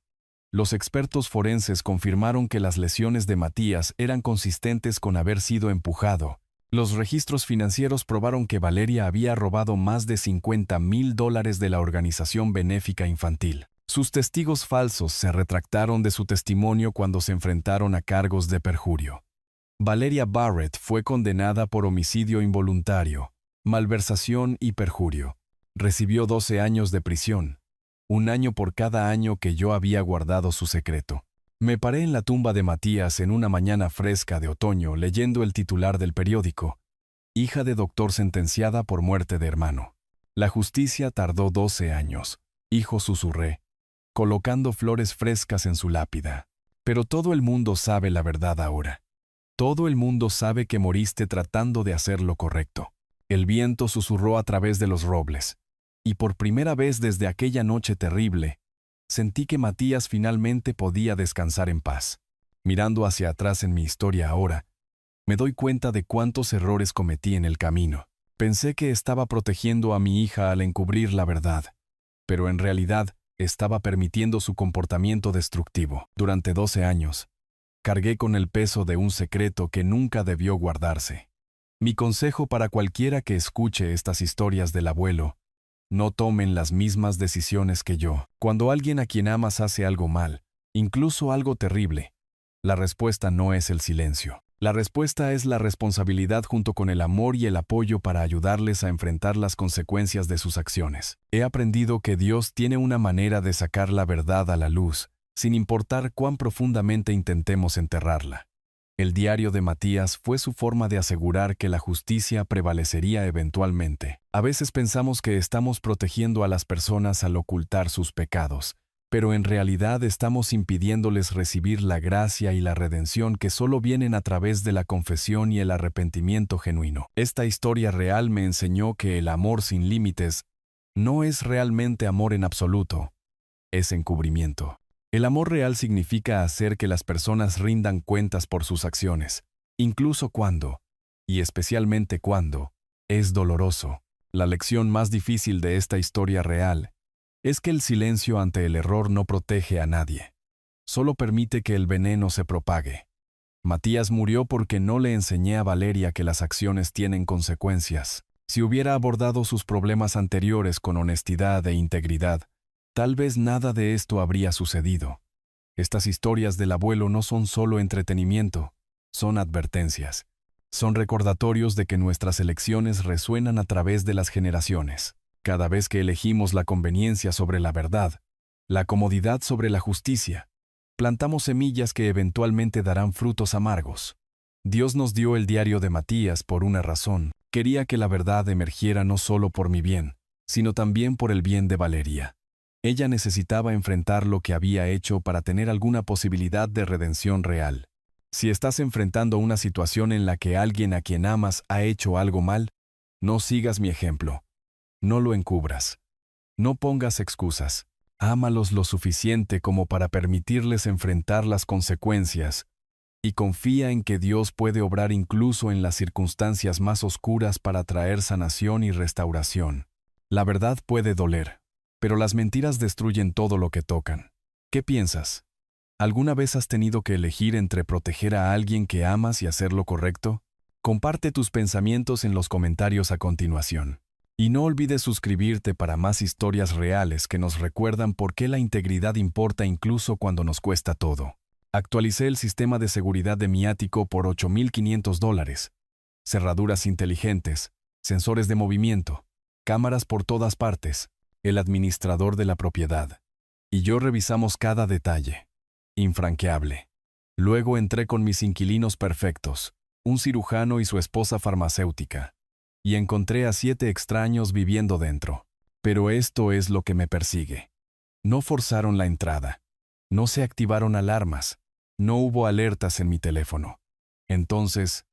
Los expertos forenses confirmaron que las lesiones de Matías eran consistentes con haber sido empujado. Los registros financieros probaron que Valeria había robado más de $50,000 de la organización benéfica infantil. Sus testigos falsos se retractaron de su testimonio cuando se enfrentaron a cargos de perjurio. Valeria Barrett fue condenada por homicidio involuntario, malversación y perjurio. Recibió 12 años de prisión, 1 año por cada año que yo había guardado su secreto. Me paré en la tumba de Matías en una mañana fresca de otoño leyendo el titular del periódico. Hija de doctor sentenciada por muerte de hermano. La justicia tardó 12 años. Hijo, susurré, colocando flores frescas en su lápida. Pero todo el mundo sabe la verdad ahora. Todo el mundo sabe que moriste tratando de hacer lo correcto. El viento susurró a través de los robles. Y por primera vez desde aquella noche terrible, sentí que Matías finalmente podía descansar en paz. Mirando hacia atrás en mi historia ahora, me doy cuenta de cuántos errores cometí en el camino. Pensé que estaba protegiendo a mi hija al encubrir la verdad, pero en realidad estaba permitiendo su comportamiento destructivo. Durante 12 años, cargué con el peso de un secreto que nunca debió guardarse. Mi consejo para cualquiera que escuche estas historias del abuelo: no tomen las mismas decisiones que yo. Cuando alguien a quien amas hace algo mal, incluso algo terrible, la respuesta no es el silencio. La respuesta es la responsabilidad junto con el amor y el apoyo para ayudarles a enfrentar las consecuencias de sus acciones. He aprendido que Dios tiene una manera de sacar la verdad a la luz, sin importar cuán profundamente intentemos enterrarla. El diario de Matías fue su forma de asegurar que la justicia prevalecería eventualmente. A veces pensamos que estamos protegiendo a las personas al ocultar sus pecados, pero en realidad estamos impidiéndoles recibir la gracia y la redención que solo vienen a través de la confesión y el arrepentimiento genuino. Esta historia real me enseñó que el amor sin límites no es realmente amor en absoluto, es encubrimiento. El amor real significa hacer que las personas rindan cuentas por sus acciones, incluso cuando, y especialmente cuando, es doloroso. La lección más difícil de esta historia real es que el silencio ante el error no protege a nadie, solo permite que el veneno se propague. Matías murió porque no le enseñé a Valeria que las acciones tienen consecuencias. Si hubiera abordado sus problemas anteriores con honestidad e integridad, tal vez nada de esto habría sucedido. Estas historias del abuelo no son solo entretenimiento, son advertencias. Son recordatorios de que nuestras elecciones resuenan a través de las generaciones. Cada vez que elegimos la conveniencia sobre la verdad, la comodidad sobre la justicia, plantamos semillas que eventualmente darán frutos amargos. Dios nos dio el diario de Matías por una razón. Quería que la verdad emergiera no solo por mi bien, sino también por el bien de Valeria. Ella necesitaba enfrentar lo que había hecho para tener alguna posibilidad de redención real. Si estás enfrentando una situación en la que alguien a quien amas ha hecho algo mal, no sigas mi ejemplo. No lo encubras. No pongas excusas. Ámalos lo suficiente como para permitirles enfrentar las consecuencias y confía en que Dios puede obrar incluso en las circunstancias más oscuras para traer sanación y restauración. La verdad puede doler, pero las mentiras destruyen todo lo que tocan. ¿Qué piensas? ¿Alguna vez has tenido que elegir entre proteger a alguien que amas y hacer lo correcto? Comparte tus pensamientos en los comentarios a continuación. Y no olvides suscribirte para más historias reales que nos recuerdan por qué la integridad importa incluso cuando nos cuesta todo. Actualicé el sistema de seguridad de mi ático por $8,500. Cerraduras inteligentes, sensores de movimiento, cámaras por todas partes, el administrador de la propiedad. Y yo revisamos cada detalle. Infranqueable. Luego entré con mis inquilinos perfectos, un cirujano y su esposa farmacéutica, y encontré a 7 extraños viviendo dentro. Pero esto es lo que me persigue. No forzaron la entrada. No se activaron alarmas. No hubo alertas en mi teléfono. Entonces,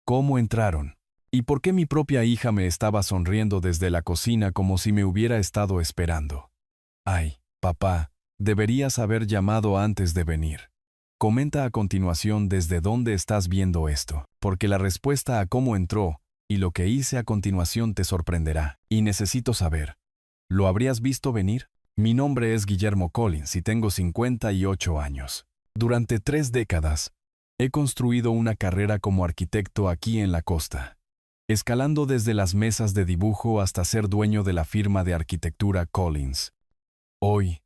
¿cómo entraron? ¿Y por qué mi propia hija me estaba sonriendo desde la cocina como si me hubiera estado esperando? Ay, papá, deberías haber llamado antes de venir. Comenta a continuación desde dónde estás viendo esto, porque la respuesta a cómo entró y lo que hice a continuación te sorprenderá. Y necesito saber, ¿lo habrías visto venir? Mi nombre es Guillermo Collins y tengo 58 años. Durante 3 décadas, he construido una carrera como arquitecto aquí en la costa, escalando desde las mesas de dibujo hasta ser dueño de la firma de arquitectura Collins. Hoy,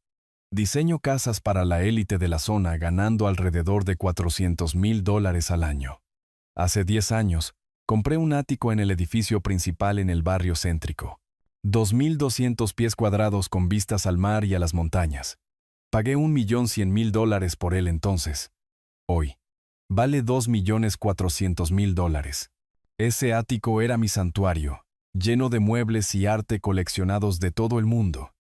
diseño casas para la élite de la zona ganando alrededor de $400,000 al año. Hace 10 años, compré un ático en el edificio principal en el barrio céntrico. 2,200 pies cuadrados con vistas al mar y a las montañas. Pagué $1,100,000 por él entonces. Hoy, vale $2,400,000. Ese ático era mi santuario, lleno de muebles y arte coleccionados de todo el mundo.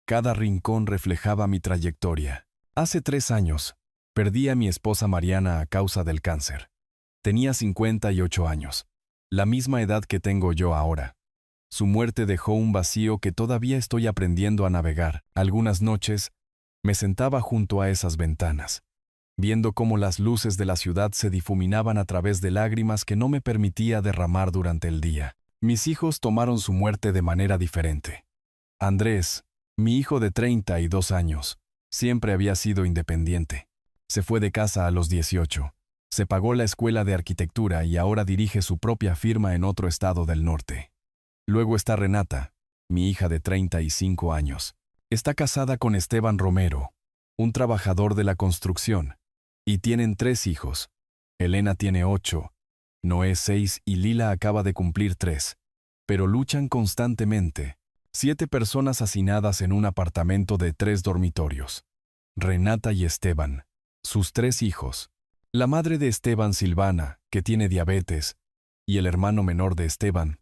Cada rincón reflejaba mi trayectoria. Hace 3 años, perdí a mi esposa Mariana a causa del cáncer. Tenía 58 años, la misma edad que tengo yo ahora. Su muerte dejó un vacío que todavía estoy aprendiendo a navegar. Algunas noches, me sentaba junto a esas ventanas, viendo cómo las luces de la ciudad se difuminaban a través de lágrimas que no me permitía derramar durante el día. Mis hijos tomaron su muerte de manera diferente. Andrés, mi hijo de 32 años, siempre había sido independiente. Se fue de casa a los 18. Se pagó la escuela de arquitectura y ahora dirige su propia firma en otro estado del norte. Luego está Renata, mi hija de 35 años. Está casada con Esteban Romero, un trabajador de la construcción, y tienen 3 hijos. Elena tiene 8, Noé 6 y Lila acaba de cumplir 3. Pero luchan constantemente. 7 personas hacinadas en un apartamento de 3 dormitorios. Renata y Esteban, sus 3 hijos. La madre de Esteban, Silvana, que tiene diabetes, y el hermano menor de Esteban,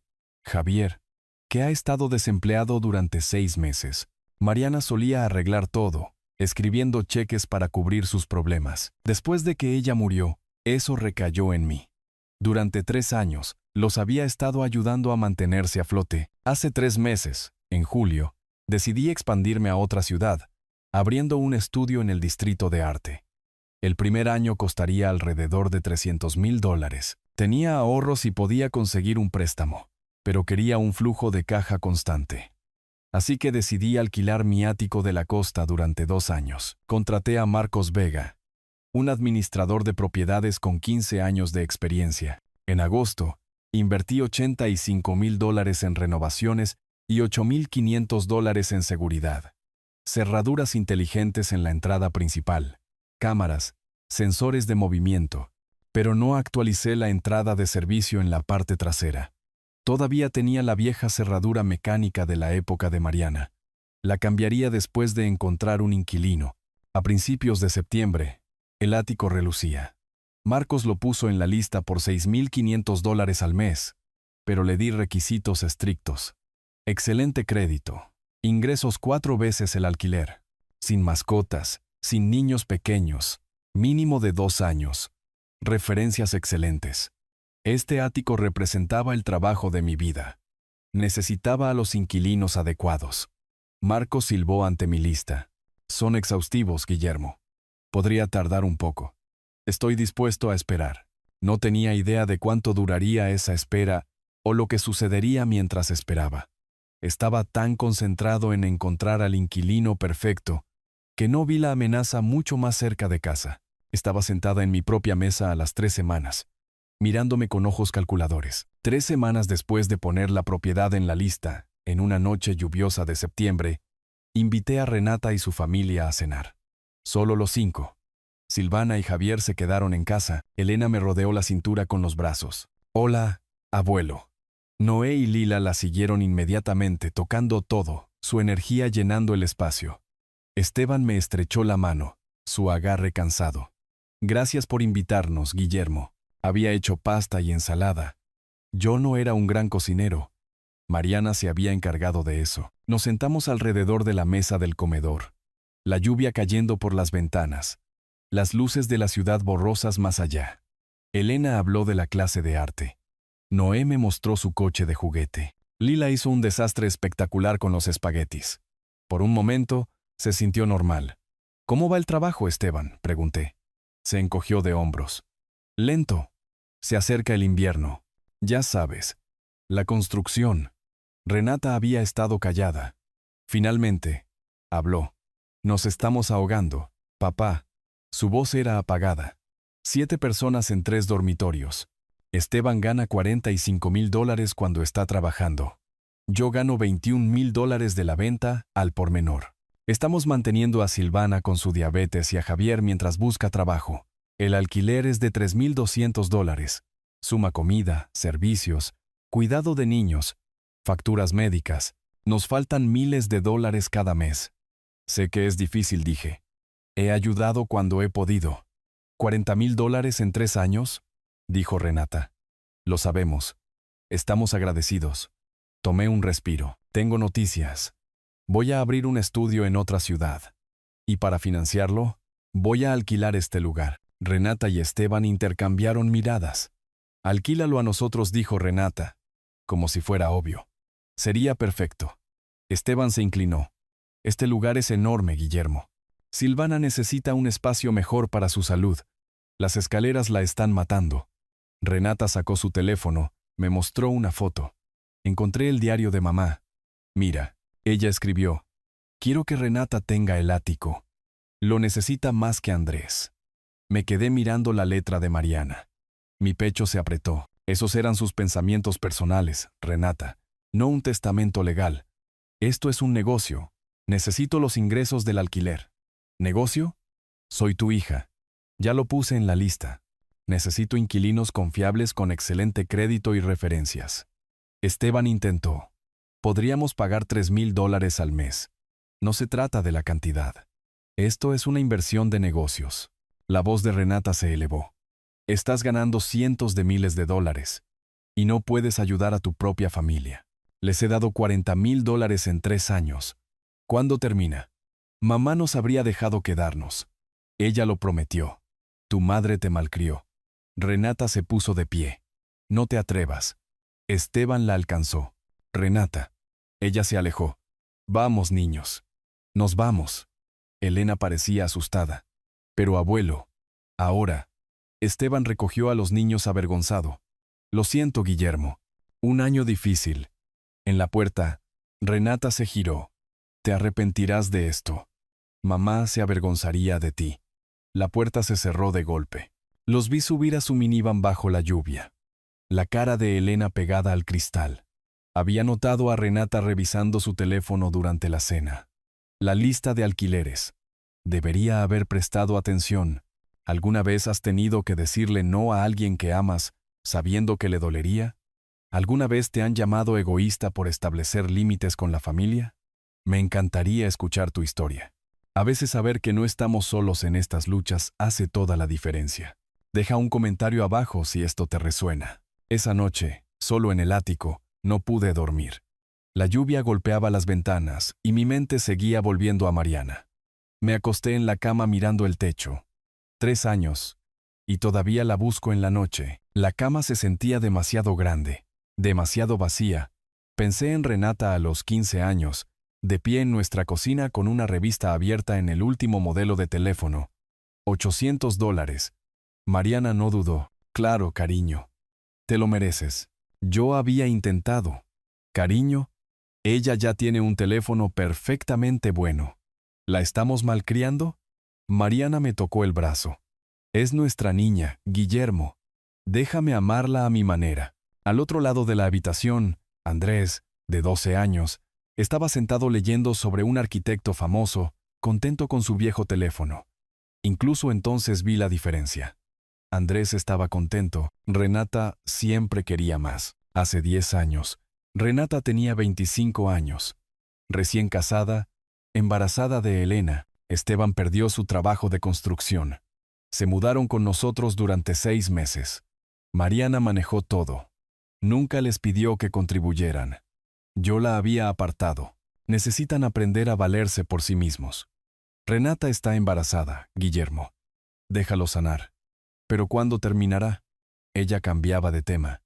Javier, que ha estado desempleado durante 6 meses. Mariana solía arreglar todo, escribiendo cheques para cubrir sus problemas. Después de que ella murió, eso recayó en mí. Durante 3 años, los había estado ayudando a mantenerse a flote. Hace 3 meses, en julio, decidí expandirme a otra ciudad, abriendo un estudio en el Distrito de Arte. El primer año costaría alrededor de $300,000. Tenía ahorros y podía conseguir un préstamo, pero quería un flujo de caja constante. Así que decidí alquilar mi ático de la costa durante 2 años. Contraté a Marcos Vega, un administrador de propiedades con 15 años de experiencia. En agosto, invertí $85,000 en renovaciones y $8,500 en seguridad. Cerraduras inteligentes en la entrada principal, cámaras, sensores de movimiento, pero no actualicé la entrada de servicio en la parte trasera. Todavía tenía la vieja cerradura mecánica de la época de Mariana. La cambiaría después de encontrar un inquilino. A principios de septiembre, el ático relucía. Marcos lo puso en la lista por $6,500 al mes, pero le di requisitos estrictos. Excelente crédito. Ingresos 4 veces el alquiler. Sin mascotas, sin niños pequeños. Mínimo de 2 años. Referencias excelentes. Este ático representaba el trabajo de mi vida. Necesitaba a los inquilinos adecuados. Marcos silbó ante mi lista. Son exhaustivos, Guillermo. Podría tardar un poco. Estoy dispuesto a esperar. No tenía idea de cuánto duraría esa espera o lo que sucedería mientras esperaba. Estaba tan concentrado en encontrar al inquilino perfecto que no vi la amenaza mucho más cerca de casa. Estaba sentada en mi propia mesa a las 3 semanas, mirándome con ojos calculadores. 3 semanas después de poner la propiedad en la lista, en una noche lluviosa de septiembre, invité a Renata y su familia a cenar. Solo los 5. Silvana y Javier se quedaron en casa. Elena me rodeó la cintura con los brazos. Hola, abuelo. Noé y Lila la siguieron inmediatamente, tocando todo, su energía llenando el espacio. Esteban me estrechó la mano, su agarre cansado. Gracias por invitarnos, Guillermo. Había hecho pasta y ensalada. Yo no era un gran cocinero. Mariana se había encargado de eso. Nos sentamos alrededor de la mesa del comedor. La lluvia cayendo por las ventanas. Las luces de la ciudad borrosas más allá. Elena habló de la clase de arte. Noé me mostró su coche de juguete. Lila hizo un desastre espectacular con los espaguetis. Por un momento, se sintió normal. ¿Cómo va el trabajo, Esteban?, pregunté. Se encogió de hombros. Lento. Se acerca el invierno. Ya sabes. La construcción. Renata había estado callada. Finalmente, habló. Nos estamos ahogando, papá. Su voz era apagada. 7 personas en 3 dormitorios. Esteban gana $45,000 cuando está trabajando. Yo gano $21,000 de la venta al por menor. Estamos manteniendo a Silvana con su diabetes y a Javier mientras busca trabajo. El alquiler es de $3,200. Suma comida, servicios, cuidado de niños, facturas médicas. Nos faltan miles de dólares cada mes. Sé que es difícil, dije. He ayudado cuando he podido. $40,000 en 3 años, dijo Renata. Lo sabemos. Estamos agradecidos. Tomé un respiro. Tengo noticias. Voy a abrir un estudio en otra ciudad. Y para financiarlo, voy a alquilar este lugar. Renata y Esteban intercambiaron miradas. Alquílalo a nosotros, dijo Renata, como si fuera obvio. Sería perfecto. Esteban se inclinó. Este lugar es enorme, Guillermo. Silvana necesita un espacio mejor para su salud. Las escaleras la están matando. Renata sacó su teléfono, me mostró una foto. Encontré el diario de mamá. Mira, ella escribió, quiero que Renata tenga el ático. Lo necesita más que Andrés. Me quedé mirando la letra de Mariana. Mi pecho se apretó. Esos eran sus pensamientos personales, Renata, no un testamento legal. Esto es un negocio. Necesito los ingresos del alquiler. ¿Negocio? Soy tu hija. Ya lo puse en la lista. Necesito inquilinos confiables con excelente crédito y referencias. Esteban intentó. Podríamos pagar $3,000 al mes. No se trata de la cantidad. Esto es una inversión de negocios. La voz de Renata se elevó. Estás ganando cientos de miles de dólares. Y no puedes ayudar a tu propia familia. Les he dado $40,000 en 3 años. ¿Cuándo termina? Mamá nos habría dejado quedarnos. Ella lo prometió. Tu madre te malcrió. Renata se puso de pie. No te atrevas. Esteban la alcanzó. Renata. Ella se alejó. Vamos, niños. Nos vamos. Elena parecía asustada. Pero abuelo. Ahora. Esteban recogió a los niños avergonzado. Lo siento, Guillermo. Un año difícil. En la puerta, Renata se giró. Te arrepentirás de esto. Mamá se avergonzaría de ti. La puerta se cerró de golpe. Los vi subir a su minivan bajo la lluvia. La cara de Elena pegada al cristal. Había notado a Renata revisando su teléfono durante la cena. La lista de alquileres. Debería haber prestado atención. ¿Alguna vez has tenido que decirle no a alguien que amas, sabiendo que le dolería? ¿Alguna vez te han llamado egoísta por establecer límites con la familia? Me encantaría escuchar tu historia. A veces saber que no estamos solos en estas luchas hace toda la diferencia. Deja un comentario abajo si esto te resuena. Esa noche, solo en el ático, no pude dormir. La lluvia golpeaba las ventanas y mi mente seguía volviendo a Mariana. Me acosté en la cama mirando el techo. 3 años. Y todavía la busco en la noche. La cama se sentía demasiado grande, demasiado vacía. Pensé en Renata a los 15 años, de pie en nuestra cocina con una revista abierta en el último modelo de teléfono. $800. Mariana no dudó. Claro, cariño. Te lo mereces. Yo había intentado. Cariño, ella ya tiene un teléfono perfectamente bueno. ¿La estamos malcriando? Mariana me tocó el brazo. Es nuestra niña, Guillermo. Déjame amarla a mi manera. Al otro lado de la habitación, Andrés, de 12 años, estaba sentado leyendo sobre un arquitecto famoso, contento con su viejo teléfono. Incluso entonces vi la diferencia. Andrés estaba contento, Renata siempre quería más. Hace 10 años, Renata tenía 25 años. Recién casada, embarazada de Elena, Esteban perdió su trabajo de construcción. Se mudaron con nosotros durante 6 meses. Mariana manejó todo. Nunca les pidió que contribuyeran. Yo la había apartado. Necesitan aprender a valerse por sí mismos. Renata está embarazada, Guillermo. Déjalo sanar. ¿Pero cuándo terminará? Ella cambiaba de tema.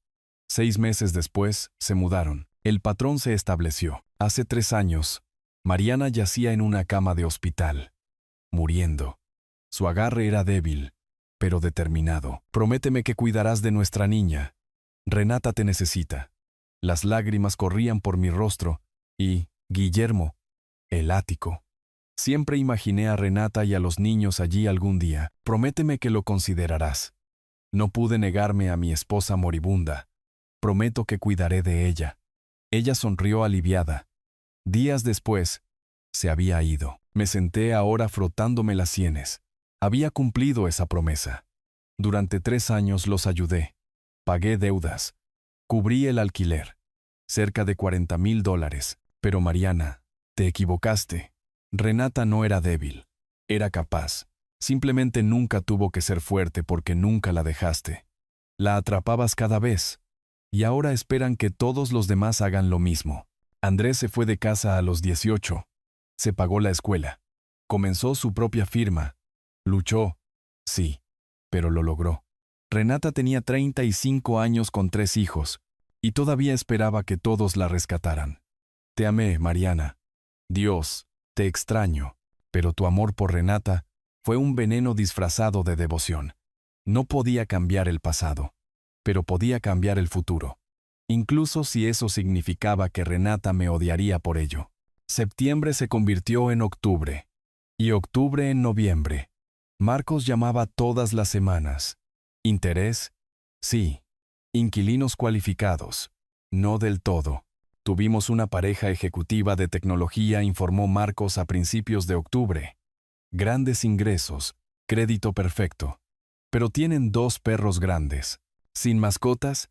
6 meses después, se mudaron. El patrón se estableció. Hace 3 años, Mariana yacía en una cama de hospital, muriendo. Su agarre era débil, pero determinado. Prométeme que cuidarás de nuestra niña. Renata te necesita. Las lágrimas corrían por mi rostro y, Guillermo, el ático. Siempre imaginé a Renata y a los niños allí algún día. Prométeme que lo considerarás. No pude negarme a mi esposa moribunda. Prometo que cuidaré de ella. Ella sonrió aliviada. Días después, se había ido. Me senté ahora frotándome las sienes. Había cumplido esa promesa. Durante 3 años los ayudé. Pagué deudas. Cubrí el alquiler. Cerca de $40,000. Pero Mariana, te equivocaste. Renata no era débil. Era capaz. Simplemente nunca tuvo que ser fuerte porque nunca la dejaste. La atrapabas cada vez. Y ahora esperan que todos los demás hagan lo mismo. Andrés se fue de casa a los 18. Se pagó la escuela. Comenzó su propia firma. Luchó. Sí, pero lo logró. Renata tenía 35 años con 3 hijos, y todavía esperaba que todos la rescataran. Te amé, Mariana. Dios, te extraño, pero tu amor por Renata fue un veneno disfrazado de devoción. No podía cambiar el pasado, pero podía cambiar el futuro, incluso si eso significaba que Renata me odiaría por ello. Septiembre se convirtió en octubre, y octubre en noviembre. Marcos llamaba todas las semanas. ¿Interés? Sí. Inquilinos cualificados. No del todo. Tuvimos una pareja ejecutiva de tecnología, informó Marcos a principios de octubre. Grandes ingresos, crédito perfecto. Pero tienen 2 perros grandes. ¿Sin mascotas?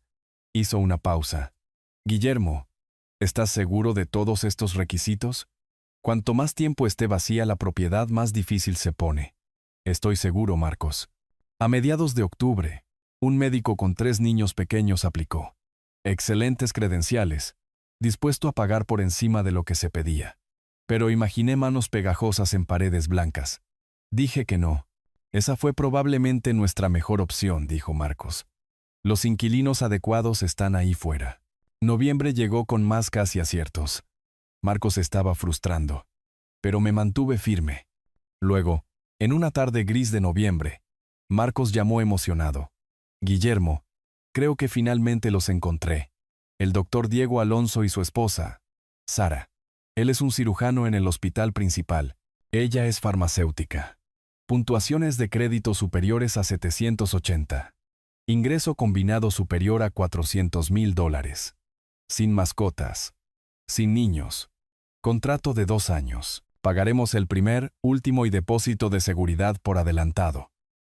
Hizo una pausa. Guillermo, ¿estás seguro de todos estos requisitos? Cuanto más tiempo esté vacía la propiedad, más difícil se pone. Estoy seguro, Marcos. A mediados de octubre, un médico con 3 niños pequeños aplicó. Excelentes credenciales, dispuesto a pagar por encima de lo que se pedía. pero imaginé manos pegajosas en paredes blancas. Dije que no. Esa fue probablemente nuestra mejor opción, dijo Marcos. Los inquilinos adecuados están ahí fuera. Noviembre llegó con más casi aciertos. Marcos estaba frustrando, pero me mantuve firme. Luego, en una tarde gris de noviembre, Marcos llamó emocionado. Guillermo, creo que finalmente los encontré. El doctor Diego Alonso y su esposa, Sara. Él es un cirujano en el hospital principal. Ella es farmacéutica. Puntuaciones de crédito superiores a 780. Ingreso combinado superior a $400,000. Sin mascotas. Sin niños. Contrato de 2 años. Pagaremos el primer, último y depósito de seguridad por adelantado.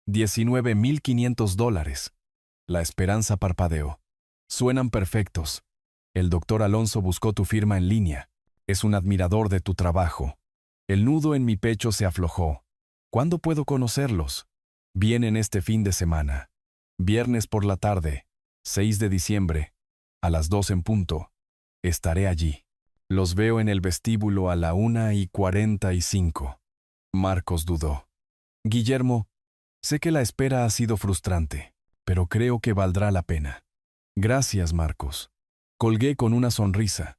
$19,500. La esperanza parpadeó. Suenan perfectos. El doctor Alonso buscó tu firma en línea. Es un admirador de tu trabajo. El nudo en mi pecho se aflojó. ¿Cuándo puedo conocerlos? Vienen este fin de semana. Viernes por la tarde, 6 de diciembre, a las 2 en punto. Estaré allí. Los veo en el vestíbulo a la 1:45. Marcos dudó. Guillermo, sé que la espera ha sido frustrante, pero creo que valdrá la pena. Gracias, Marcos. Colgué con una sonrisa.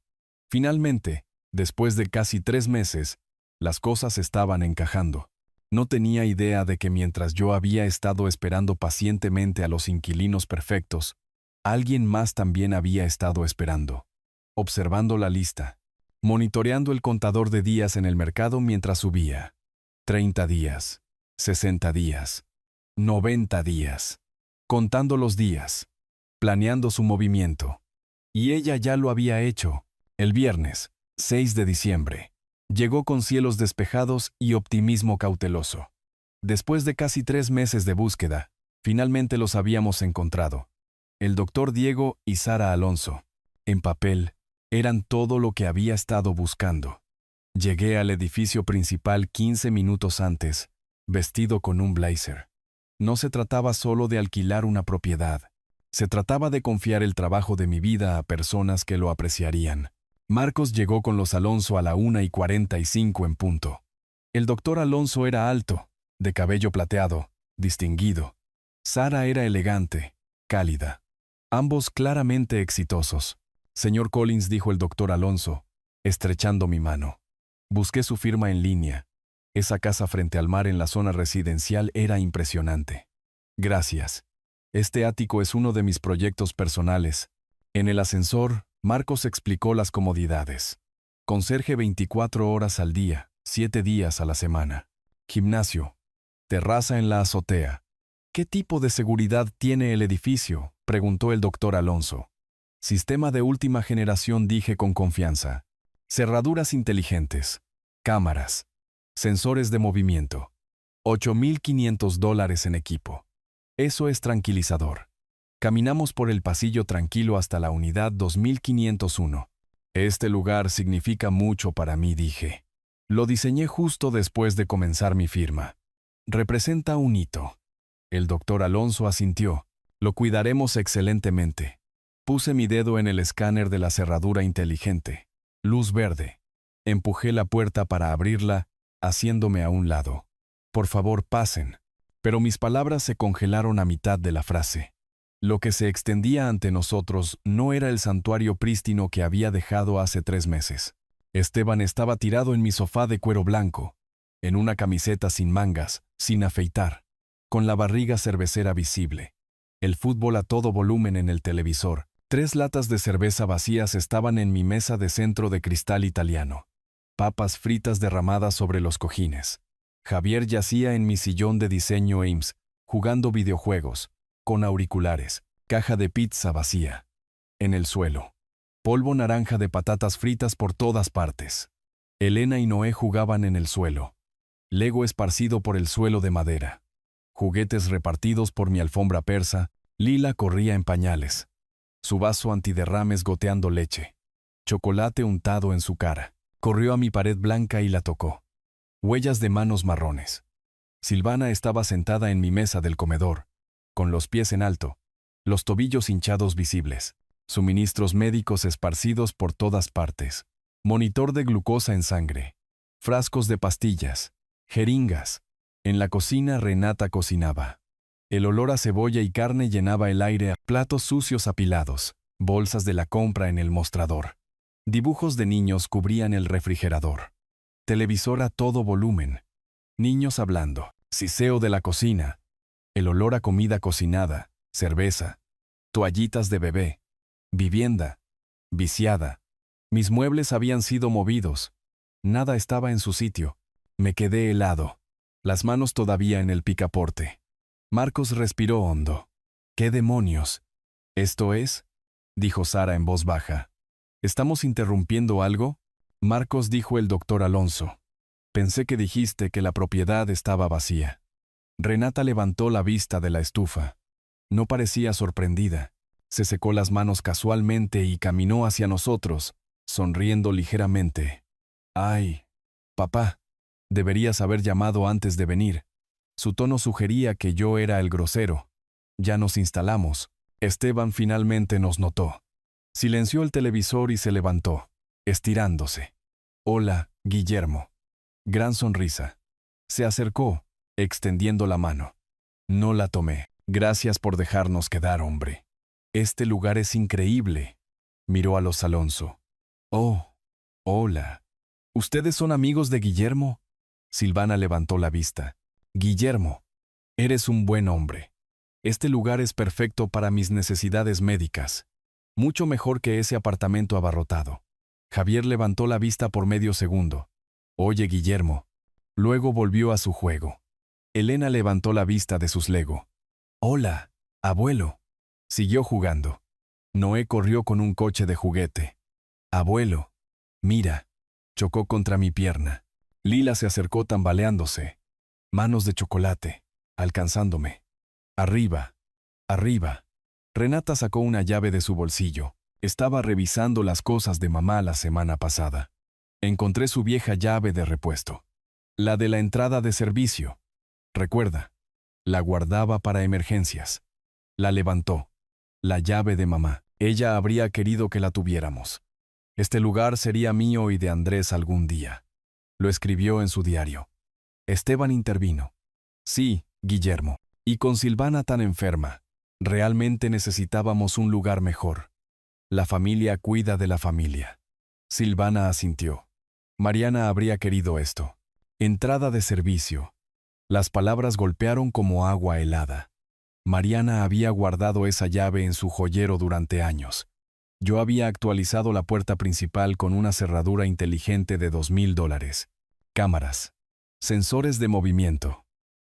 Finalmente, después de casi 3 meses, las cosas estaban encajando. No tenía idea de que mientras yo había estado esperando pacientemente a los inquilinos perfectos, alguien más también había estado esperando. Observando la lista, monitoreando el contador de días en el mercado mientras subía. 30 días, 60 días, 90 días. Contando los días, planeando su movimiento. Y ella ya lo había hecho. El viernes, 6 de diciembre. Llegó con cielos despejados y optimismo cauteloso. Después de casi 3 meses de búsqueda, finalmente los habíamos encontrado. El doctor Diego y Sara Alonso, en papel, eran todo lo que había estado buscando. Llegué al edificio principal 15 minutos antes, vestido con un blazer. No se trataba solo de alquilar una propiedad. Se trataba de confiar el trabajo de mi vida a personas que lo apreciarían. Marcos llegó con los Alonso a la 1:45 en punto. El doctor Alonso era alto, de cabello plateado, distinguido. Sara era elegante, cálida. Ambos claramente exitosos. Señor Collins, dijo el doctor Alonso, estrechando mi mano. Busqué su firma en línea. Esa casa frente al mar en la zona residencial era impresionante. Gracias. Este ático es uno de mis proyectos personales. En el ascensor, Marcos explicó las comodidades. Conserje 24 horas al día, 7 días a la semana. Gimnasio. Terraza en la azotea. ¿Qué tipo de seguridad tiene el edificio?, preguntó el doctor Alonso. Sistema de última generación, dije con confianza. Cerraduras inteligentes. Cámaras. Sensores de movimiento. $8,500 en equipo. Eso es tranquilizador. Caminamos por el pasillo tranquilo hasta la unidad 2501. Este lugar significa mucho para mí, dije. Lo diseñé justo después de comenzar mi firma. Representa un hito. El doctor Alonso asintió. Lo cuidaremos excelentemente. Puse mi dedo en el escáner de la cerradura inteligente. Luz verde. Empujé la puerta para abrirla, haciéndome a un lado. Por favor, pasen. Pero mis palabras se congelaron a mitad de la frase. Lo que se extendía ante nosotros no era el santuario prístino que había dejado hace 3 meses. Esteban estaba tirado en mi sofá de cuero blanco, en una camiseta sin mangas, sin afeitar, con la barriga cervecera visible. El fútbol a todo volumen en el televisor. 3 latas de cerveza vacías estaban en mi mesa de centro de cristal italiano. Papas fritas derramadas sobre los cojines. Javier yacía en mi sillón de diseño Ames, jugando videojuegos, con auriculares, caja de pizza vacía. En el suelo. Polvo naranja de patatas fritas por todas partes. Elena y Noé jugaban en el suelo. Lego esparcido por el suelo de madera. Juguetes repartidos por mi alfombra persa. Lila corría en pañales. Su vaso antiderrames goteando leche. Chocolate untado en su cara. Corrió a mi pared blanca y la tocó. Huellas de manos marrones. Silvana estaba sentada en mi mesa del comedor, con los pies en alto, los tobillos hinchados visibles, suministros médicos esparcidos por todas partes, monitor de glucosa en sangre, frascos de pastillas, jeringas. En la cocina Renata cocinaba. El olor a cebolla y carne llenaba el aire, platos sucios apilados, bolsas de la compra en el mostrador. Dibujos de niños cubrían el refrigerador. Televisor a todo volumen. Niños hablando. Siseo de la cocina. El olor a comida cocinada, cerveza, toallitas de bebé. Vivienda. Viciada. Mis muebles habían sido movidos. Nada estaba en su sitio. Me quedé helado. Las manos todavía en el picaporte. Marcos respiró hondo. ¿Qué demonios? ¿Esto es? Dijo Sara en voz baja. ¿Estamos interrumpiendo algo? Marcos, dijo el doctor Alonso. Pensé que dijiste que la propiedad estaba vacía. Renata levantó la vista de la estufa. No parecía sorprendida. Se secó las manos casualmente y caminó hacia nosotros, sonriendo ligeramente. «Ay, papá, deberías haber llamado antes de venir». Su tono sugería que yo era el grosero. Ya nos instalamos. Esteban finalmente nos notó. Silenció el televisor y se levantó, estirándose. «Hola, Guillermo». Gran sonrisa. Se acercó, extendiendo la mano. No la tomé. «Gracias por dejarnos quedar, hombre. Este lugar es increíble». Miró a los Alonso. «Oh, hola. ¿Ustedes son amigos de Guillermo?» Silvana levantó la vista. «Guillermo, eres un buen hombre. Este lugar es perfecto para mis necesidades médicas. Mucho mejor que ese apartamento abarrotado». Javier levantó la vista por medio segundo. «Oye, Guillermo». Luego volvió a su juego. Elena levantó la vista de sus Lego. «Hola, abuelo». Siguió jugando. Noé corrió con un coche de juguete. «Abuelo, mira». Chocó contra mi pierna. Lila se acercó tambaleándose. Manos de chocolate, alcanzándome. «Arriba, arriba». Renata sacó una llave de su bolsillo. Estaba revisando las cosas de mamá la semana pasada. Encontré su vieja llave de repuesto. La de la entrada de servicio. Recuerda, la guardaba para emergencias. La levantó. La llave de mamá. Ella habría querido que la tuviéramos. Este lugar sería mío y de Andrés algún día. Lo escribió en su diario. Esteban intervino. «Sí, Guillermo. Y con Silvana tan enferma, realmente necesitábamos un lugar mejor. La familia cuida de la familia». Silvana asintió. Mariana habría querido esto. Entrada de servicio. Las palabras golpearon como agua helada. Mariana había guardado esa llave en su joyero durante años. Yo había actualizado la puerta principal con una cerradura inteligente de $2,000. Cámaras. Sensores de movimiento.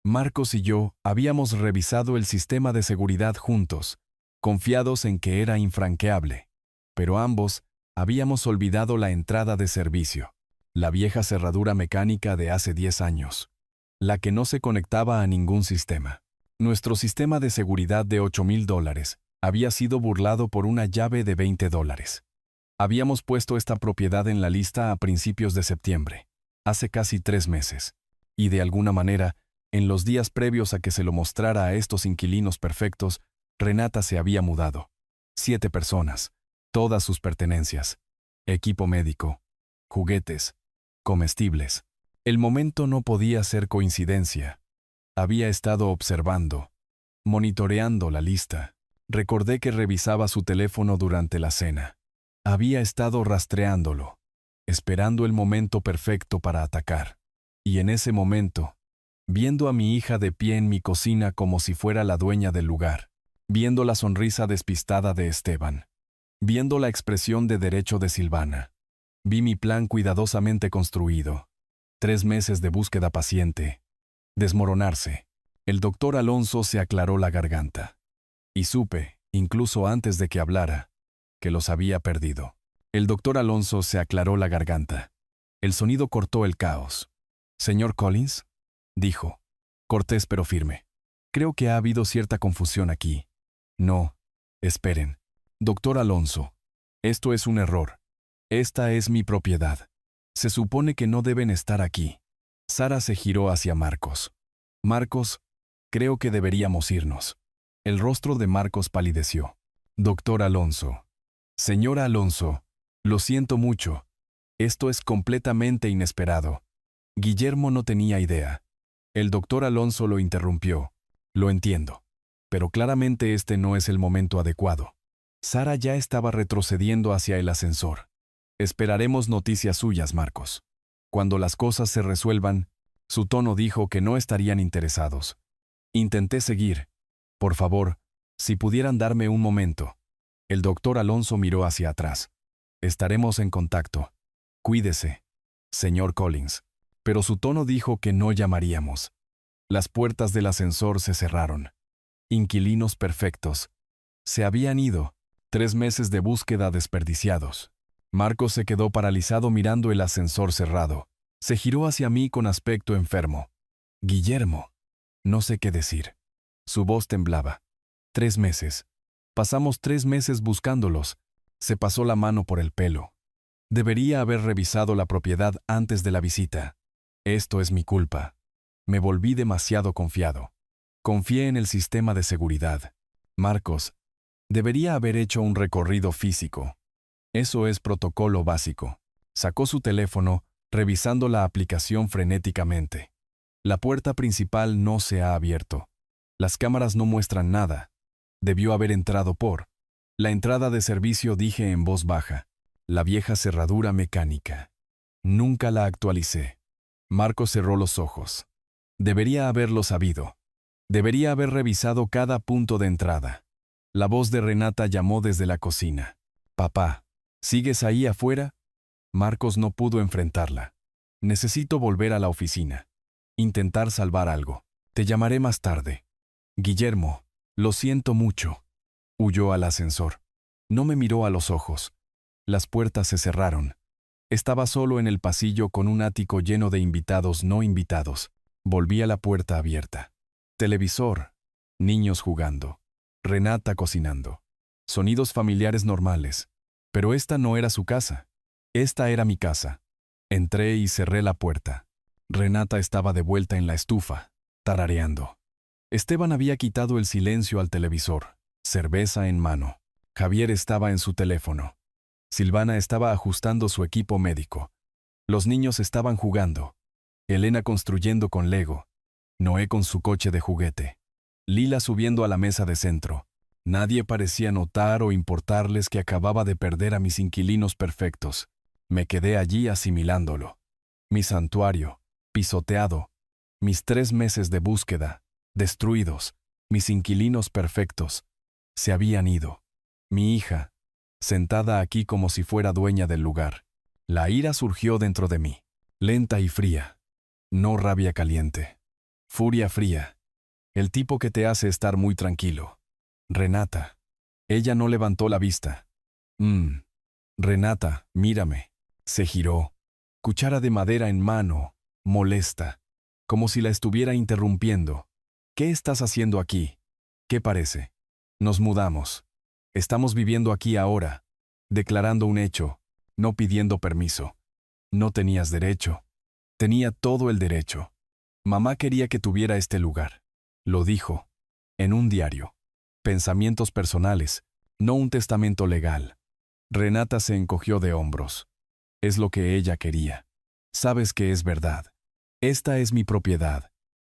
Marcos y yo habíamos revisado el sistema de seguridad juntos, confiados en que era infranqueable. Pero ambos habíamos olvidado la entrada de servicio, la vieja cerradura mecánica de hace 10 años, la que no se conectaba a ningún sistema. Nuestro sistema de seguridad de $8,000 había sido burlado por una llave de $20. Habíamos puesto esta propiedad en la lista a principios de septiembre, hace casi 3 meses, y de alguna manera, en los días previos a que se lo mostrara a estos inquilinos perfectos, Renata se había mudado. 7 personas, todas sus pertenencias, equipo médico, juguetes, comestibles. El momento no podía ser coincidencia. Había estado observando, monitoreando la lista. Recordé que revisaba su teléfono durante la cena. Había estado rastreándolo, esperando el momento perfecto para atacar. Y en ese momento, viendo a mi hija de pie en mi cocina como si fuera la dueña del lugar, viendo la sonrisa despistada de Esteban, viendo la expresión de derecho de Silvana, vi mi plan cuidadosamente construido. 3 meses de búsqueda paciente. Desmoronarse. El doctor Alonso se aclaró la garganta. Y supe, incluso antes de que hablara, que los había perdido. El doctor Alonso se aclaró la garganta. El sonido cortó el caos. «Señor Collins», dijo, cortés pero firme. «Creo que ha habido cierta confusión aquí». «No, esperen. Doctor Alonso, esto es un error. Esta es mi propiedad. Se supone que no deben estar aquí». Sara se giró hacia Marcos. «Marcos, creo que deberíamos irnos». El rostro de Marcos palideció. «Doctor Alonso». «Señora Alonso, lo siento mucho. Esto es completamente inesperado. Guillermo no tenía idea. El doctor Alonso lo interrumpió. Lo entiendo. Pero claramente este no es el momento adecuado. Sara ya estaba retrocediendo hacia el ascensor. Esperaremos noticias suyas, Marcos. Cuando las cosas se resuelvan, su tono dijo que no estarían interesados. Intenté seguir. Por favor, si pudieran darme un momento. El doctor Alonso miró hacia atrás. Estaremos en contacto. Cuídese, señor Collins. Pero su tono dijo que no llamaríamos. Las puertas del ascensor se cerraron. Inquilinos perfectos. Se habían ido. 3 meses de búsqueda desperdiciados. Marcos se quedó paralizado mirando el ascensor cerrado. Se giró hacia mí con aspecto enfermo. Guillermo. No sé qué decir. Su voz temblaba. 3 meses. Pasamos 3 meses buscándolos. Se pasó la mano por el pelo. Debería haber revisado la propiedad antes de la visita. Esto es mi culpa. Me volví demasiado confiado. Confié en el sistema de seguridad. Marcos, debería haber hecho un recorrido físico. Eso es protocolo básico. Sacó su teléfono, revisando la aplicación frenéticamente. La puerta principal no se ha abierto. Las cámaras no muestran nada. Debió haber entrado por la entrada de servicio, dije en voz baja. La vieja cerradura mecánica. Nunca la actualicé. Marcos cerró los ojos. Debería haberlo sabido. Debería haber revisado cada punto de entrada. La voz de Renata llamó desde la cocina. Papá, ¿sigues ahí afuera? Marcos no pudo enfrentarla. Necesito volver a la oficina. Intentar salvar algo. Te llamaré más tarde. Guillermo, lo siento mucho. Huyó al ascensor. No me miró a los ojos. Las puertas se cerraron. Estaba solo en el pasillo con un ático lleno de invitados no invitados. Volví a la puerta abierta. Televisor. Niños jugando. Renata cocinando. Sonidos familiares normales. Pero esta no era su casa. Esta era mi casa. Entré y cerré la puerta. Renata estaba de vuelta en la estufa, tarareando. Esteban había quitado el silencio al televisor, cerveza en mano. Javier estaba en su teléfono. Silvana estaba ajustando su equipo médico. Los niños estaban jugando. Elena construyendo con Lego. Noé con su coche de juguete. Lila subiendo a la mesa de centro. Nadie parecía notar o importarles que acababa de perder a mis inquilinos perfectos. Me quedé allí asimilándolo. Mi santuario, pisoteado. Mis 3 meses de búsqueda, destruidos. Mis inquilinos perfectos. Se habían ido. Mi hija, sentada aquí como si fuera dueña del lugar. La ira surgió dentro de mí, lenta y fría. No rabia caliente. Furia fría. El tipo que te hace estar muy tranquilo. Renata. Ella no levantó la vista. Renata, mírame. Se giró. Cuchara de madera en mano, molesta. Como si la estuviera interrumpiendo. ¿Qué estás haciendo aquí? ¿Qué parece? Nos mudamos. Estamos viviendo aquí ahora. Declarando un hecho. No pidiendo permiso. No tenías derecho. Tenía todo el derecho. Mamá quería que tuviera este lugar. Lo dijo. En un diario. Pensamientos personales, no un testamento legal. Renata se encogió de hombros. Es lo que ella quería. Sabes que es verdad. Esta es mi propiedad.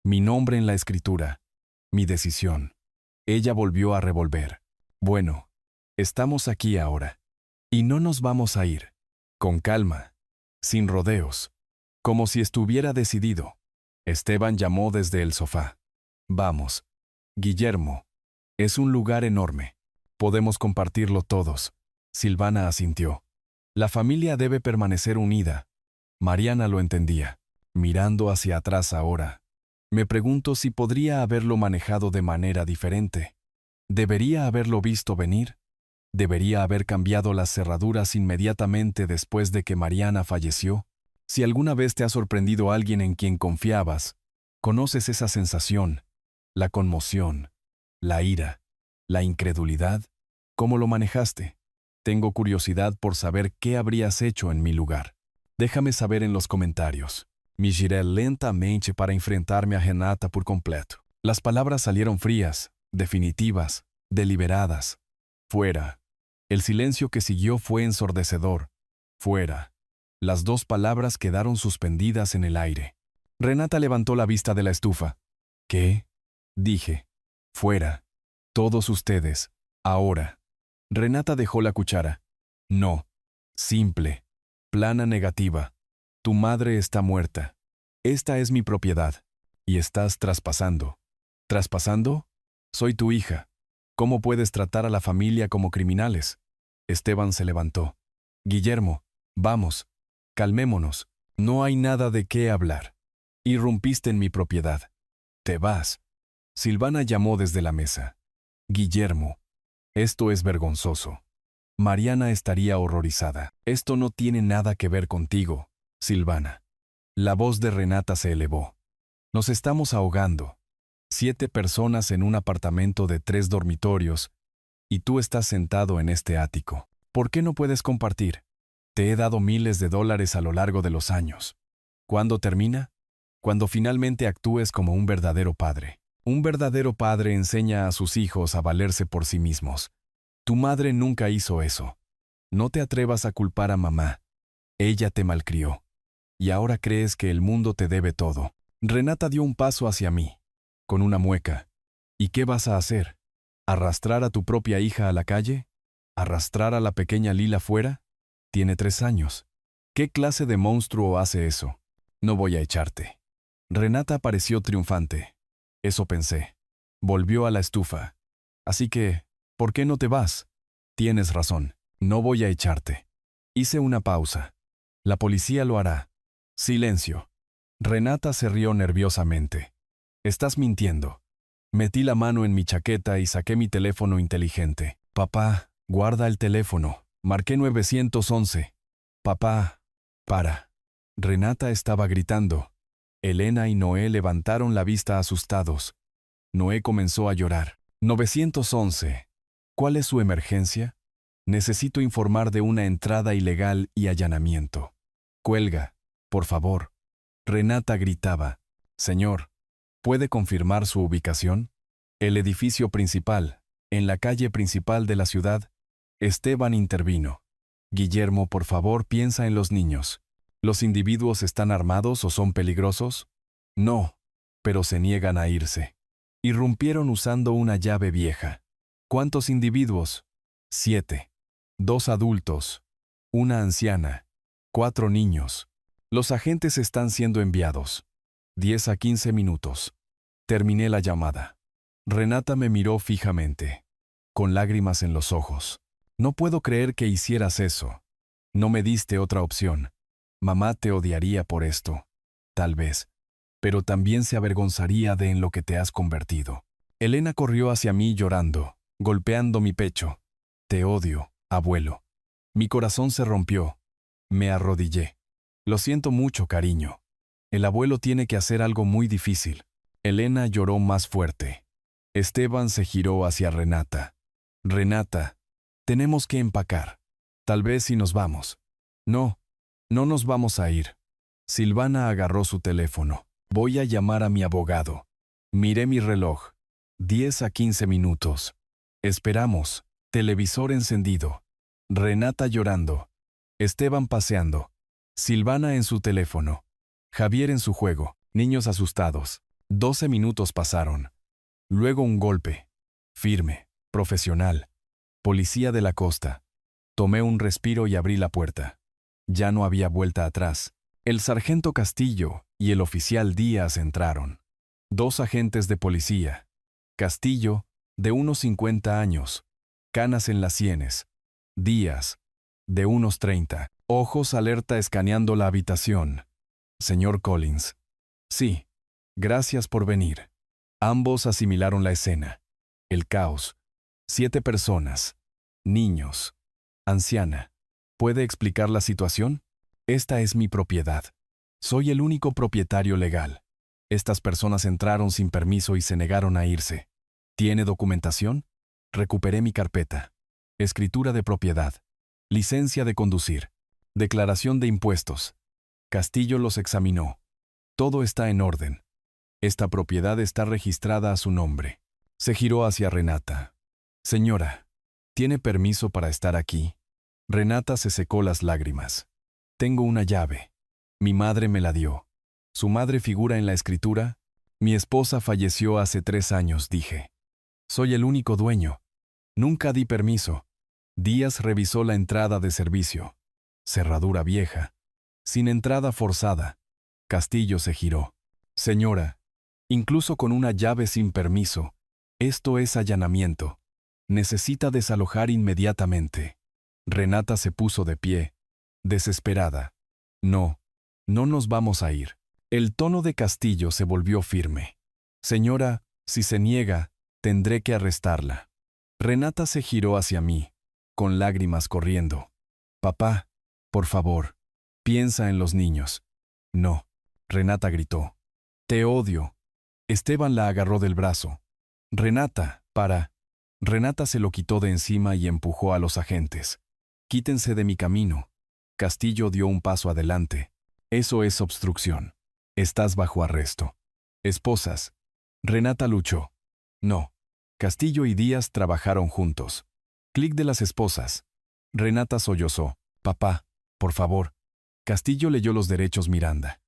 Mi nombre en la escritura. Mi decisión. Ella volvió a revolver. Bueno, estamos aquí ahora. Y no nos vamos a ir. Con calma. Sin rodeos. Como si estuviera decidido. Esteban llamó desde el sofá. Vamos. Guillermo. Es un lugar enorme. Podemos compartirlo todos. Silvana asintió. La familia debe permanecer unida. Mariana lo entendía. Mirando hacia atrás ahora. Me pregunto si podría haberlo manejado de manera diferente. ¿Debería haberlo visto venir? ¿Debería haber cambiado las cerraduras inmediatamente después de que Mariana falleció? Si alguna vez te ha sorprendido alguien en quien confiabas, conoces esa sensación, la conmoción, la ira, la incredulidad. ¿Cómo lo manejaste? Tengo curiosidad por saber qué habrías hecho en mi lugar. Déjame saber en los comentarios. Me giré lentamente para enfrentarme a Renata por completo. Las palabras salieron frías, definitivas, deliberadas. Fuera. El silencio que siguió fue ensordecedor. Fuera. Las dos palabras quedaron suspendidas en el aire. Renata levantó la vista de la estufa. ¿Qué? Dije. Fuera. Todos ustedes. Ahora. Renata dejó la cuchara. No. Simple. Plana negativa. Tu madre está muerta. Esta es mi propiedad. Y estás traspasando. ¿Traspasando? Soy tu hija. ¿Cómo puedes tratar a la familia como criminales? Esteban se levantó. Guillermo, vamos. Calmémonos. No hay nada de qué hablar. Irrumpiste en mi propiedad. Te vas. Silvana llamó desde la mesa. Guillermo, esto es vergonzoso. Mariana estaría horrorizada. Esto no tiene nada que ver contigo, Silvana. La voz de Renata se elevó. Nos estamos ahogando. 7 personas en un apartamento de 3 dormitorios, y tú estás sentado en este ático. ¿Por qué no puedes compartir? Te he dado miles de dólares a lo largo de los años. ¿Cuándo termina? Cuando finalmente actúes como un verdadero padre. Un verdadero padre enseña a sus hijos a valerse por sí mismos. Tu madre nunca hizo eso. No te atrevas a culpar a mamá. Ella te malcrió. Y ahora crees que el mundo te debe todo. Renata dio un paso hacia mí, con una mueca. ¿Y qué vas a hacer? ¿Arrastrar a tu propia hija a la calle? ¿Arrastrar a la pequeña Lila fuera? Tiene 3 años. ¿Qué clase de monstruo hace eso? No voy a echarte. Renata pareció triunfante. Eso pensé. Volvió a la estufa. Así que, ¿por qué no te vas? Tienes razón. No voy a echarte. Hice una pausa. La policía lo hará. Silencio. Renata se rió nerviosamente. Estás mintiendo. Metí la mano en mi chaqueta y saqué mi teléfono inteligente. Papá, guarda el teléfono. Marqué 911. Papá, para. Renata estaba gritando. Elena y Noé levantaron la vista asustados. Noé comenzó a llorar. 911. ¿Cuál es su emergencia? Necesito informar de una entrada ilegal y allanamiento. Cuelga, por favor. Renata gritaba. Señor, ¿puede confirmar su ubicación? El edificio principal, en la calle principal de la ciudad. Esteban intervino. Guillermo, por favor, piensa en los niños. ¿Los individuos están armados o son peligrosos? No, pero se niegan a irse. Irrumpieron usando una llave vieja. ¿Cuántos individuos? 7. 2 adultos. Una anciana. 4 niños. Los agentes están siendo enviados. 10 a 15 minutos. Terminé la llamada. Renata me miró fijamente, con lágrimas en los ojos. No puedo creer que hicieras eso. No me diste otra opción. Mamá te odiaría por esto. Tal vez. Pero también se avergonzaría de en lo que te has convertido. Elena corrió hacia mí llorando, golpeando mi pecho. Te odio, abuelo. Mi corazón se rompió. Me arrodillé. Lo siento mucho, cariño. El abuelo tiene que hacer algo muy difícil. Elena lloró más fuerte. Esteban se giró hacia Renata. Renata, tenemos que empacar. Tal vez si nos vamos. No, no nos vamos a ir. Silvana agarró su teléfono. Voy a llamar a mi abogado. Miré mi reloj. 10 a 15 minutos. Esperamos. Televisor encendido. Renata llorando. Esteban paseando. Silvana en su teléfono. Javier en su juego. Niños asustados. 12 minutos pasaron. Luego un golpe. Firme. Profesional. Policía de la costa. Tomé un respiro y abrí la puerta. Ya no había vuelta atrás. El sargento Castillo y el oficial Díaz entraron. 2 agentes de policía. Castillo, de unos 50 años. Canas en las sienes. Díaz, de unos 30. Ojos alerta escaneando la habitación. Señor Collins. Sí. Gracias por venir. Ambos asimilaron la escena. El caos. 7 personas. Niños. Anciana. ¿Puede explicar la situación? Esta es mi propiedad. Soy el único propietario legal. Estas personas entraron sin permiso y se negaron a irse. ¿Tiene documentación? Recuperé mi carpeta. Escritura de propiedad. Licencia de conducir. Declaración de impuestos. Castillo los examinó. Todo está en orden. Esta propiedad está registrada a su nombre. Se giró hacia Renata. Señora, ¿tiene permiso para estar aquí? Renata se secó las lágrimas. Tengo una llave. Mi madre me la dio. Su madre figura en la escritura. Mi esposa falleció hace 3 años, dije. Soy el único dueño. Nunca di permiso. Díaz revisó la entrada de servicio. Cerradura vieja. Sin entrada forzada. Castillo se giró. Señora, incluso con una llave sin permiso, esto es allanamiento. Necesita desalojar inmediatamente. Renata se puso de pie, desesperada. No, no nos vamos a ir. El tono de Castillo se volvió firme. Señora, si se niega, tendré que arrestarla. Renata se giró hacia mí, con lágrimas corriendo. Papá, por favor, piensa en los niños. No, Renata gritó. Te odio. Esteban la agarró del brazo. Renata, para. Renata se lo quitó de encima y empujó a los agentes. Quítense de mi camino. Castillo dio un paso adelante. Eso es obstrucción. Estás bajo arresto. Esposas. Renata luchó. No. Castillo y Díaz trabajaron juntos. Clic de las esposas. Renata sollozó. Papá, por favor. Castillo leyó los derechos Miranda.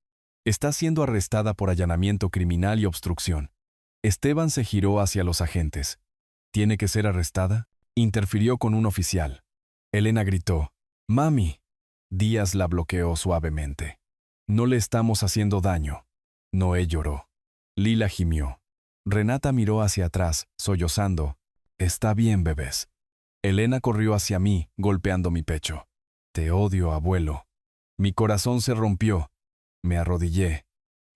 Está siendo arrestada por allanamiento criminal y obstrucción. Esteban se giró hacia los agentes. ¿Tiene que ser arrestada? Interfirió con un oficial. Elena gritó. Mami. Díaz la bloqueó suavemente. No le estamos haciendo daño. Noé lloró. Lila gimió. Renata miró hacia atrás, sollozando. Está bien, bebés. Elena corrió hacia mí, golpeando mi pecho. Te odio, abuelo. Mi corazón se rompió. Me arrodillé.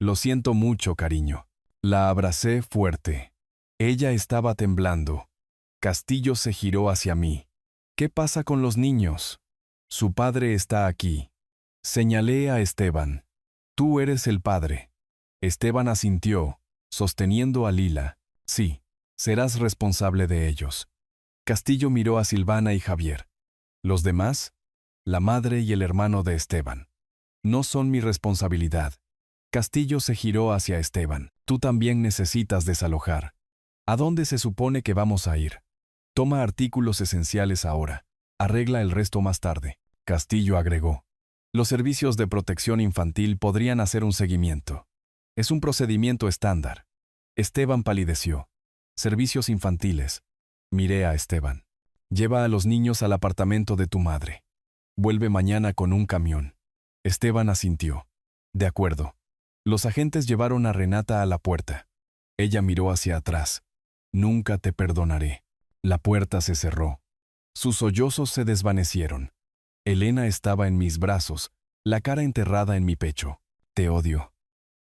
Lo siento mucho, cariño. La abracé fuerte. Ella estaba temblando. Castillo se giró hacia mí. ¿Qué pasa con los niños? Su padre está aquí. Señalé a Esteban. Tú eres el padre. Esteban asintió, sosteniendo a Lila. Sí, serás responsable de ellos. Castillo miró a Silvana y Javier. ¿Los demás? La madre y el hermano de Esteban. No son mi responsabilidad. Castillo se giró hacia Esteban. Tú también necesitas desalojar. ¿A dónde se supone que vamos a ir? Toma artículos esenciales ahora. Arregla el resto más tarde. Castillo agregó. Los servicios de protección infantil podrían hacer un seguimiento. Es un procedimiento estándar. Esteban palideció. Servicios infantiles. Miré a Esteban. Lleva a los niños al apartamento de tu madre. Vuelve mañana con un camión. Esteban asintió. De acuerdo. Los agentes llevaron a Renata a la puerta. Ella miró hacia atrás. Nunca te perdonaré. La puerta se cerró. Sus sollozos se desvanecieron. Elena estaba en mis brazos, la cara enterrada en mi pecho. Te odio.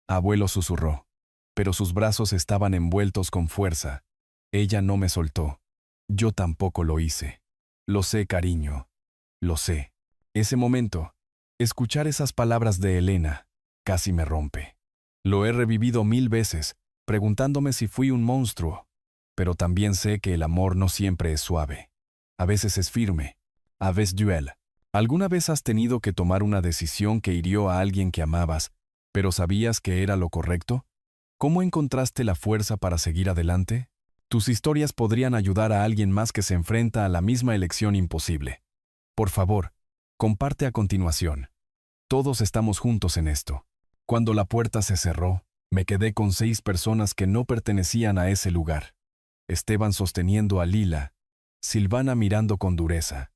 Abuelo susurró. Pero sus brazos estaban envueltos con fuerza. Ella no me soltó. Yo tampoco lo hice. Lo sé, cariño. Lo sé. Ese momento, escuchar esas palabras de Elena, casi me rompe. Lo he revivido 1000 veces, preguntándome si fui un monstruo. Pero también sé que el amor no siempre es suave. A veces es firme. A veces duele. ¿Alguna vez has tenido que tomar una decisión que hirió a alguien que amabas, pero sabías que era lo correcto? ¿Cómo encontraste la fuerza para seguir adelante? Tus historias podrían ayudar a alguien más que se enfrenta a la misma elección imposible. Por favor, comparte a continuación. Todos estamos juntos en esto. Cuando la puerta se cerró, me quedé con 6 personas que no pertenecían a ese lugar. Esteban sosteniendo a Lila, Silvana mirando con dureza,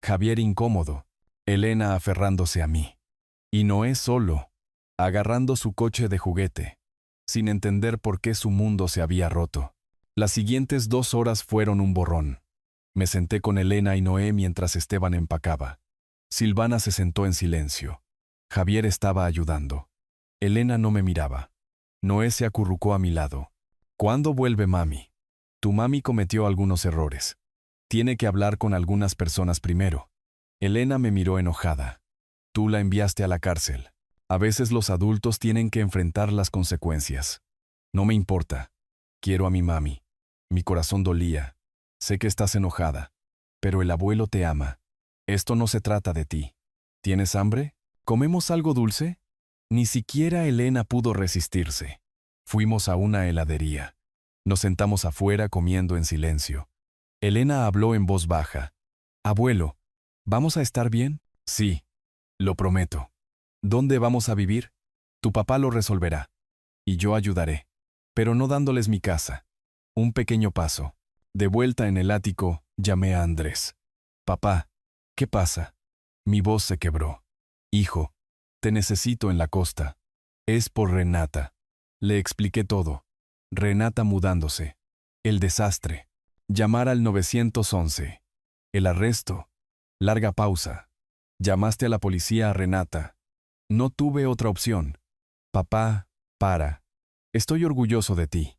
Javier incómodo, Elena aferrándose a mí. Y Noé solo, agarrando su coche de juguete, sin entender por qué su mundo se había roto. Las siguientes 2 horas fueron un borrón. Me senté con Elena y Noé mientras Esteban empacaba. Silvana se sentó en silencio. Javier estaba ayudando. Elena no me miraba. Noé se acurrucó a mi lado. ¿Cuándo vuelve mami? Tu mami cometió algunos errores. Tiene que hablar con algunas personas primero. Elena me miró enojada. Tú la enviaste a la cárcel. A veces los adultos tienen que enfrentar las consecuencias. No me importa. Quiero a mi mami. Mi corazón dolía. Sé que estás enojada. Pero el abuelo te ama. Esto no se trata de ti. ¿Tienes hambre? ¿Comemos algo dulce? Ni siquiera Elena pudo resistirse. Fuimos a una heladería. Nos sentamos afuera comiendo en silencio. Elena habló en voz baja. Abuelo, ¿vamos a estar bien? Sí. Lo prometo. ¿Dónde vamos a vivir? Tu papá lo resolverá. Y yo ayudaré. Pero no dándoles mi casa. Un pequeño paso. De vuelta en el ático, llamé a Andrés. Papá, ¿qué pasa? Mi voz se quebró. Hijo, te necesito en la costa. Es por Renata. Le expliqué todo. Renata mudándose. El desastre. Llamar al 911. El arresto. Larga pausa. Llamaste a la policía a Renata. No tuve otra opción. Papá, para. Estoy orgulloso de ti.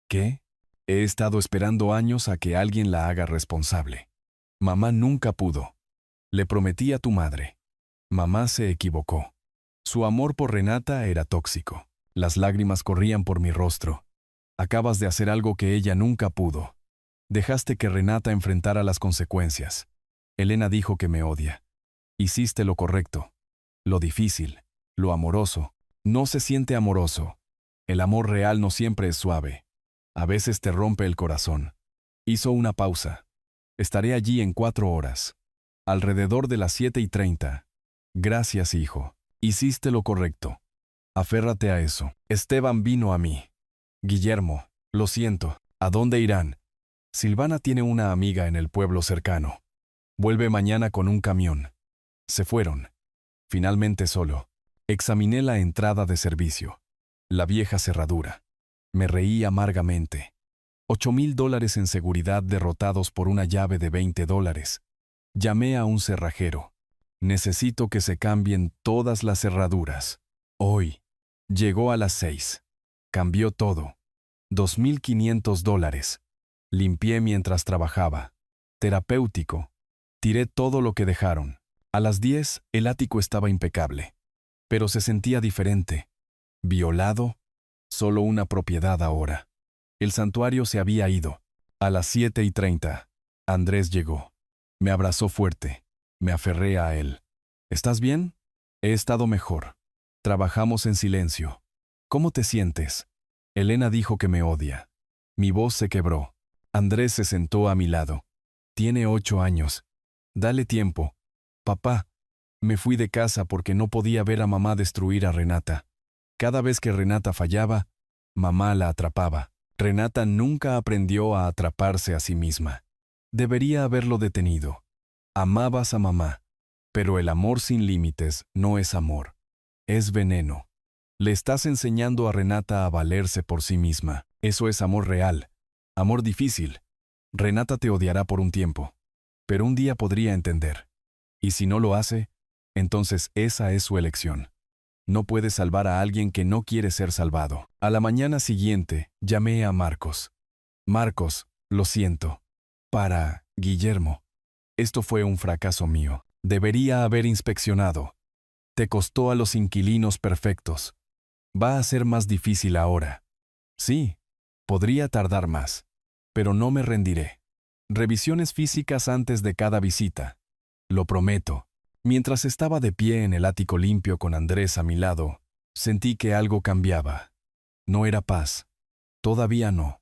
¿Qué? He estado esperando años a que alguien la haga responsable. Mamá nunca pudo. Le prometí a tu madre. Mamá se equivocó. Su amor por Renata era tóxico. Las lágrimas corrían por mi rostro. Acabas de hacer algo que ella nunca pudo. Dejaste que Renata enfrentara las consecuencias. Elena dijo que me odia. Hiciste lo correcto. Lo difícil, lo amoroso. No se siente amoroso. El amor real no siempre es suave. A veces te rompe el corazón. Hizo una pausa. Estaré allí en 4 horas. Alrededor de las 7:30. Gracias, hijo. Hiciste lo correcto. Aférrate a eso. Esteban vino a mí. Guillermo, lo siento. ¿A dónde irán? Silvana tiene una amiga en el pueblo cercano. Vuelve mañana con un camión. Se fueron. Finalmente solo. Examiné la entrada de servicio. La vieja cerradura. Me reí amargamente. $8,000 en seguridad derrotados por una llave de $20. Llamé a un cerrajero. Necesito que se cambien todas las cerraduras. Hoy. Llegó a las 6. Cambió todo. $2,500. Limpié mientras trabajaba. Terapéutico. Tiré todo lo que dejaron. A las 10, el ático estaba impecable. Pero se sentía diferente. Violado. Solo una propiedad ahora. El santuario se había ido. A las 7:30. Andrés llegó. Me abrazó fuerte. Me aferré a él. ¿Estás bien? He estado mejor. Trabajamos en silencio. ¿Cómo te sientes? Elena dijo que me odia. Mi voz se quebró. Andrés se sentó a mi lado. Tiene 8 años. Dale tiempo. Papá, me fui de casa porque no podía ver a mamá destruir a Renata. Cada vez que Renata fallaba, mamá la atrapaba. Renata nunca aprendió a atraparse a sí misma. Debería haberlo detenido. Amabas a mamá, pero el amor sin límites no es amor. Es veneno. Le estás enseñando a Renata a valerse por sí misma. Eso es amor real. Amor difícil. Renata te odiará por un tiempo, pero un día podría entender. Y si no lo hace, entonces esa es su elección. No puedes salvar a alguien que no quiere ser salvado. A la mañana siguiente, llamé a Marcos. Marcos, lo siento. Para Guillermo. Esto fue un fracaso mío. Debería haber inspeccionado. Te costó a los inquilinos perfectos. Va a ser más difícil ahora. Sí, podría tardar más, pero no me rendiré. Revisiones físicas antes de cada visita. Lo prometo. Mientras estaba de pie en el ático limpio con Andrés a mi lado, sentí que algo cambiaba. No era paz. Todavía no.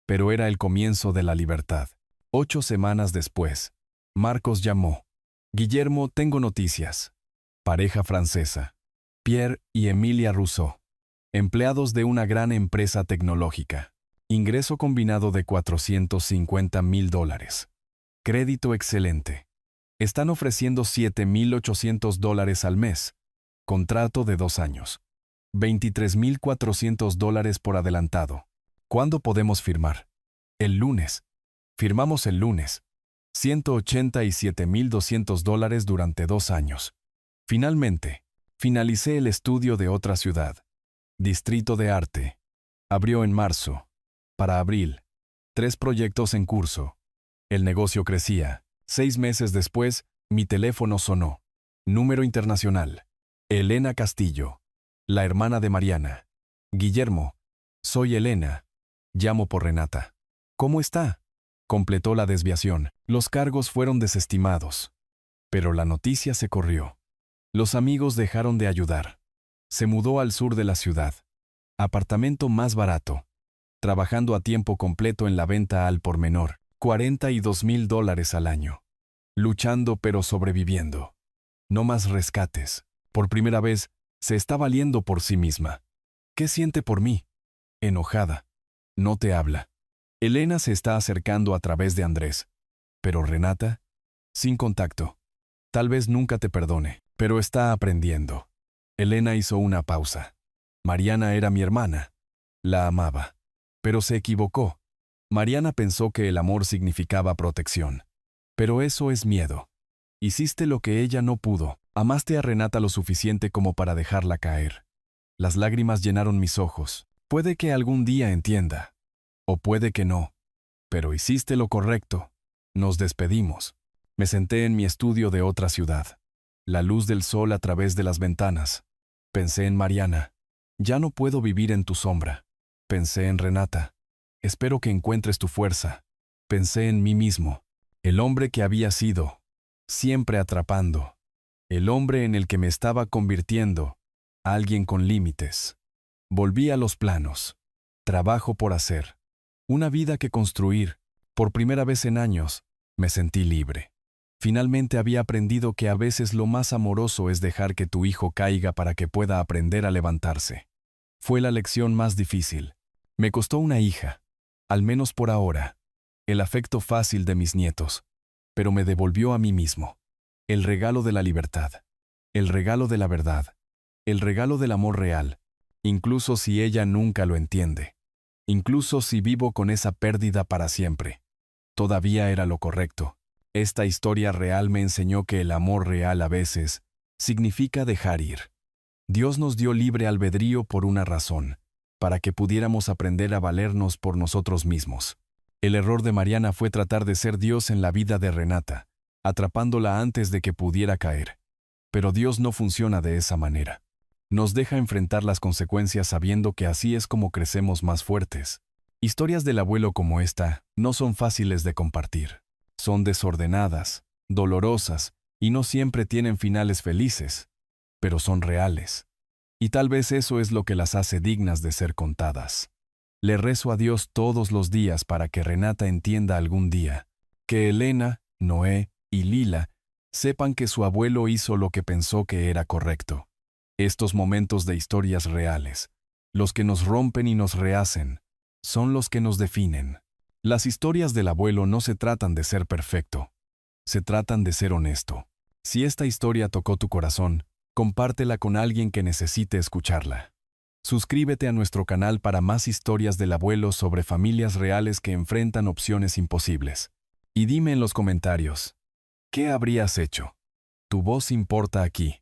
Pero era el comienzo de la libertad. 8 semanas después, Marcos llamó. Guillermo, tengo noticias. Pareja francesa. Pierre y Emilia Rousseau. Empleados de una gran empresa tecnológica. Ingreso combinado de $450,000. Crédito excelente. Están ofreciendo $7,800 al mes. Contrato de 2 años. $23,400 por adelantado. ¿Cuándo podemos firmar? El lunes. Firmamos el lunes. $187,200 durante 2 años. Finalmente, finalicé el estudio de otra ciudad. Distrito de Arte. Abrió en marzo. Para abril. 3 proyectos en curso. El negocio crecía. 6 meses después, mi teléfono sonó. Número internacional. Elena Castillo. La hermana de Mariana. Guillermo. Soy Elena. Llamo por Renata. ¿Cómo está? Completó la desviación. Los cargos fueron desestimados. Pero la noticia se corrió. Los amigos dejaron de ayudar. Se mudó al sur de la ciudad. Apartamento más barato. Trabajando a tiempo completo en la venta al por menor. $42,000 al año. Luchando pero sobreviviendo. No más rescates. Por primera vez, se está valiendo por sí misma. ¿Qué siente por mí? Enojada. No te habla. Elena se está acercando a través de Andrés. Pero Renata, sin contacto. Tal vez nunca te perdone, pero está aprendiendo. Elena hizo una pausa. Mariana era mi hermana. La amaba. Pero se equivocó. Mariana pensó que el amor significaba protección. Pero eso es miedo. Hiciste lo que ella no pudo. Amaste a Renata lo suficiente como para dejarla caer. Las lágrimas llenaron mis ojos. Puede que algún día entienda. O puede que no. Pero hiciste lo correcto. Nos despedimos. Me senté en mi estudio de otra ciudad. La luz del sol a través de las ventanas. Pensé en Mariana. Ya no puedo vivir en tu sombra. Pensé en Renata. Espero que encuentres tu fuerza. Pensé en mí mismo. El hombre que había sido. Siempre atrapando. El hombre en el que me estaba convirtiendo. Alguien con límites. Volví a los planos. Trabajo por hacer. Una vida que construir. Por primera vez en años, me sentí libre. Finalmente había aprendido que a veces lo más amoroso es dejar que tu hijo caiga para que pueda aprender a levantarse. Fue la lección más difícil. Me costó una hija, al menos por ahora, el afecto fácil de mis nietos, pero me devolvió a mí mismo. El regalo de la libertad, el regalo de la verdad, el regalo del amor real, incluso si ella nunca lo entiende. Incluso si vivo con esa pérdida para siempre. Todavía era lo correcto. Esta historia real me enseñó que el amor real a veces significa dejar ir. Dios nos dio libre albedrío por una razón, para que pudiéramos aprender a valernos por nosotros mismos. El error de Mariana fue tratar de ser Dios en la vida de Renata, atrapándola antes de que pudiera caer. Pero Dios no funciona de esa manera. Nos deja enfrentar las consecuencias sabiendo que así es como crecemos más fuertes. Historias del abuelo como esta no son fáciles de compartir. Son desordenadas, dolorosas y no siempre tienen finales felices, pero son reales. Y tal vez eso es lo que las hace dignas de ser contadas. Le rezo a Dios todos los días para que Renata entienda algún día, que Elena, Noé y Lila sepan que su abuelo hizo lo que pensó que era correcto. Estos momentos de historias reales, los que nos rompen y nos rehacen, son los que nos definen. Las historias del abuelo no se tratan de ser perfecto, se tratan de ser honesto. Si esta historia tocó tu corazón, compártela con alguien que necesite escucharla. Suscríbete a nuestro canal para más historias del abuelo sobre familias reales que enfrentan opciones imposibles. Y dime en los comentarios, ¿qué habrías hecho? Tu voz importa aquí.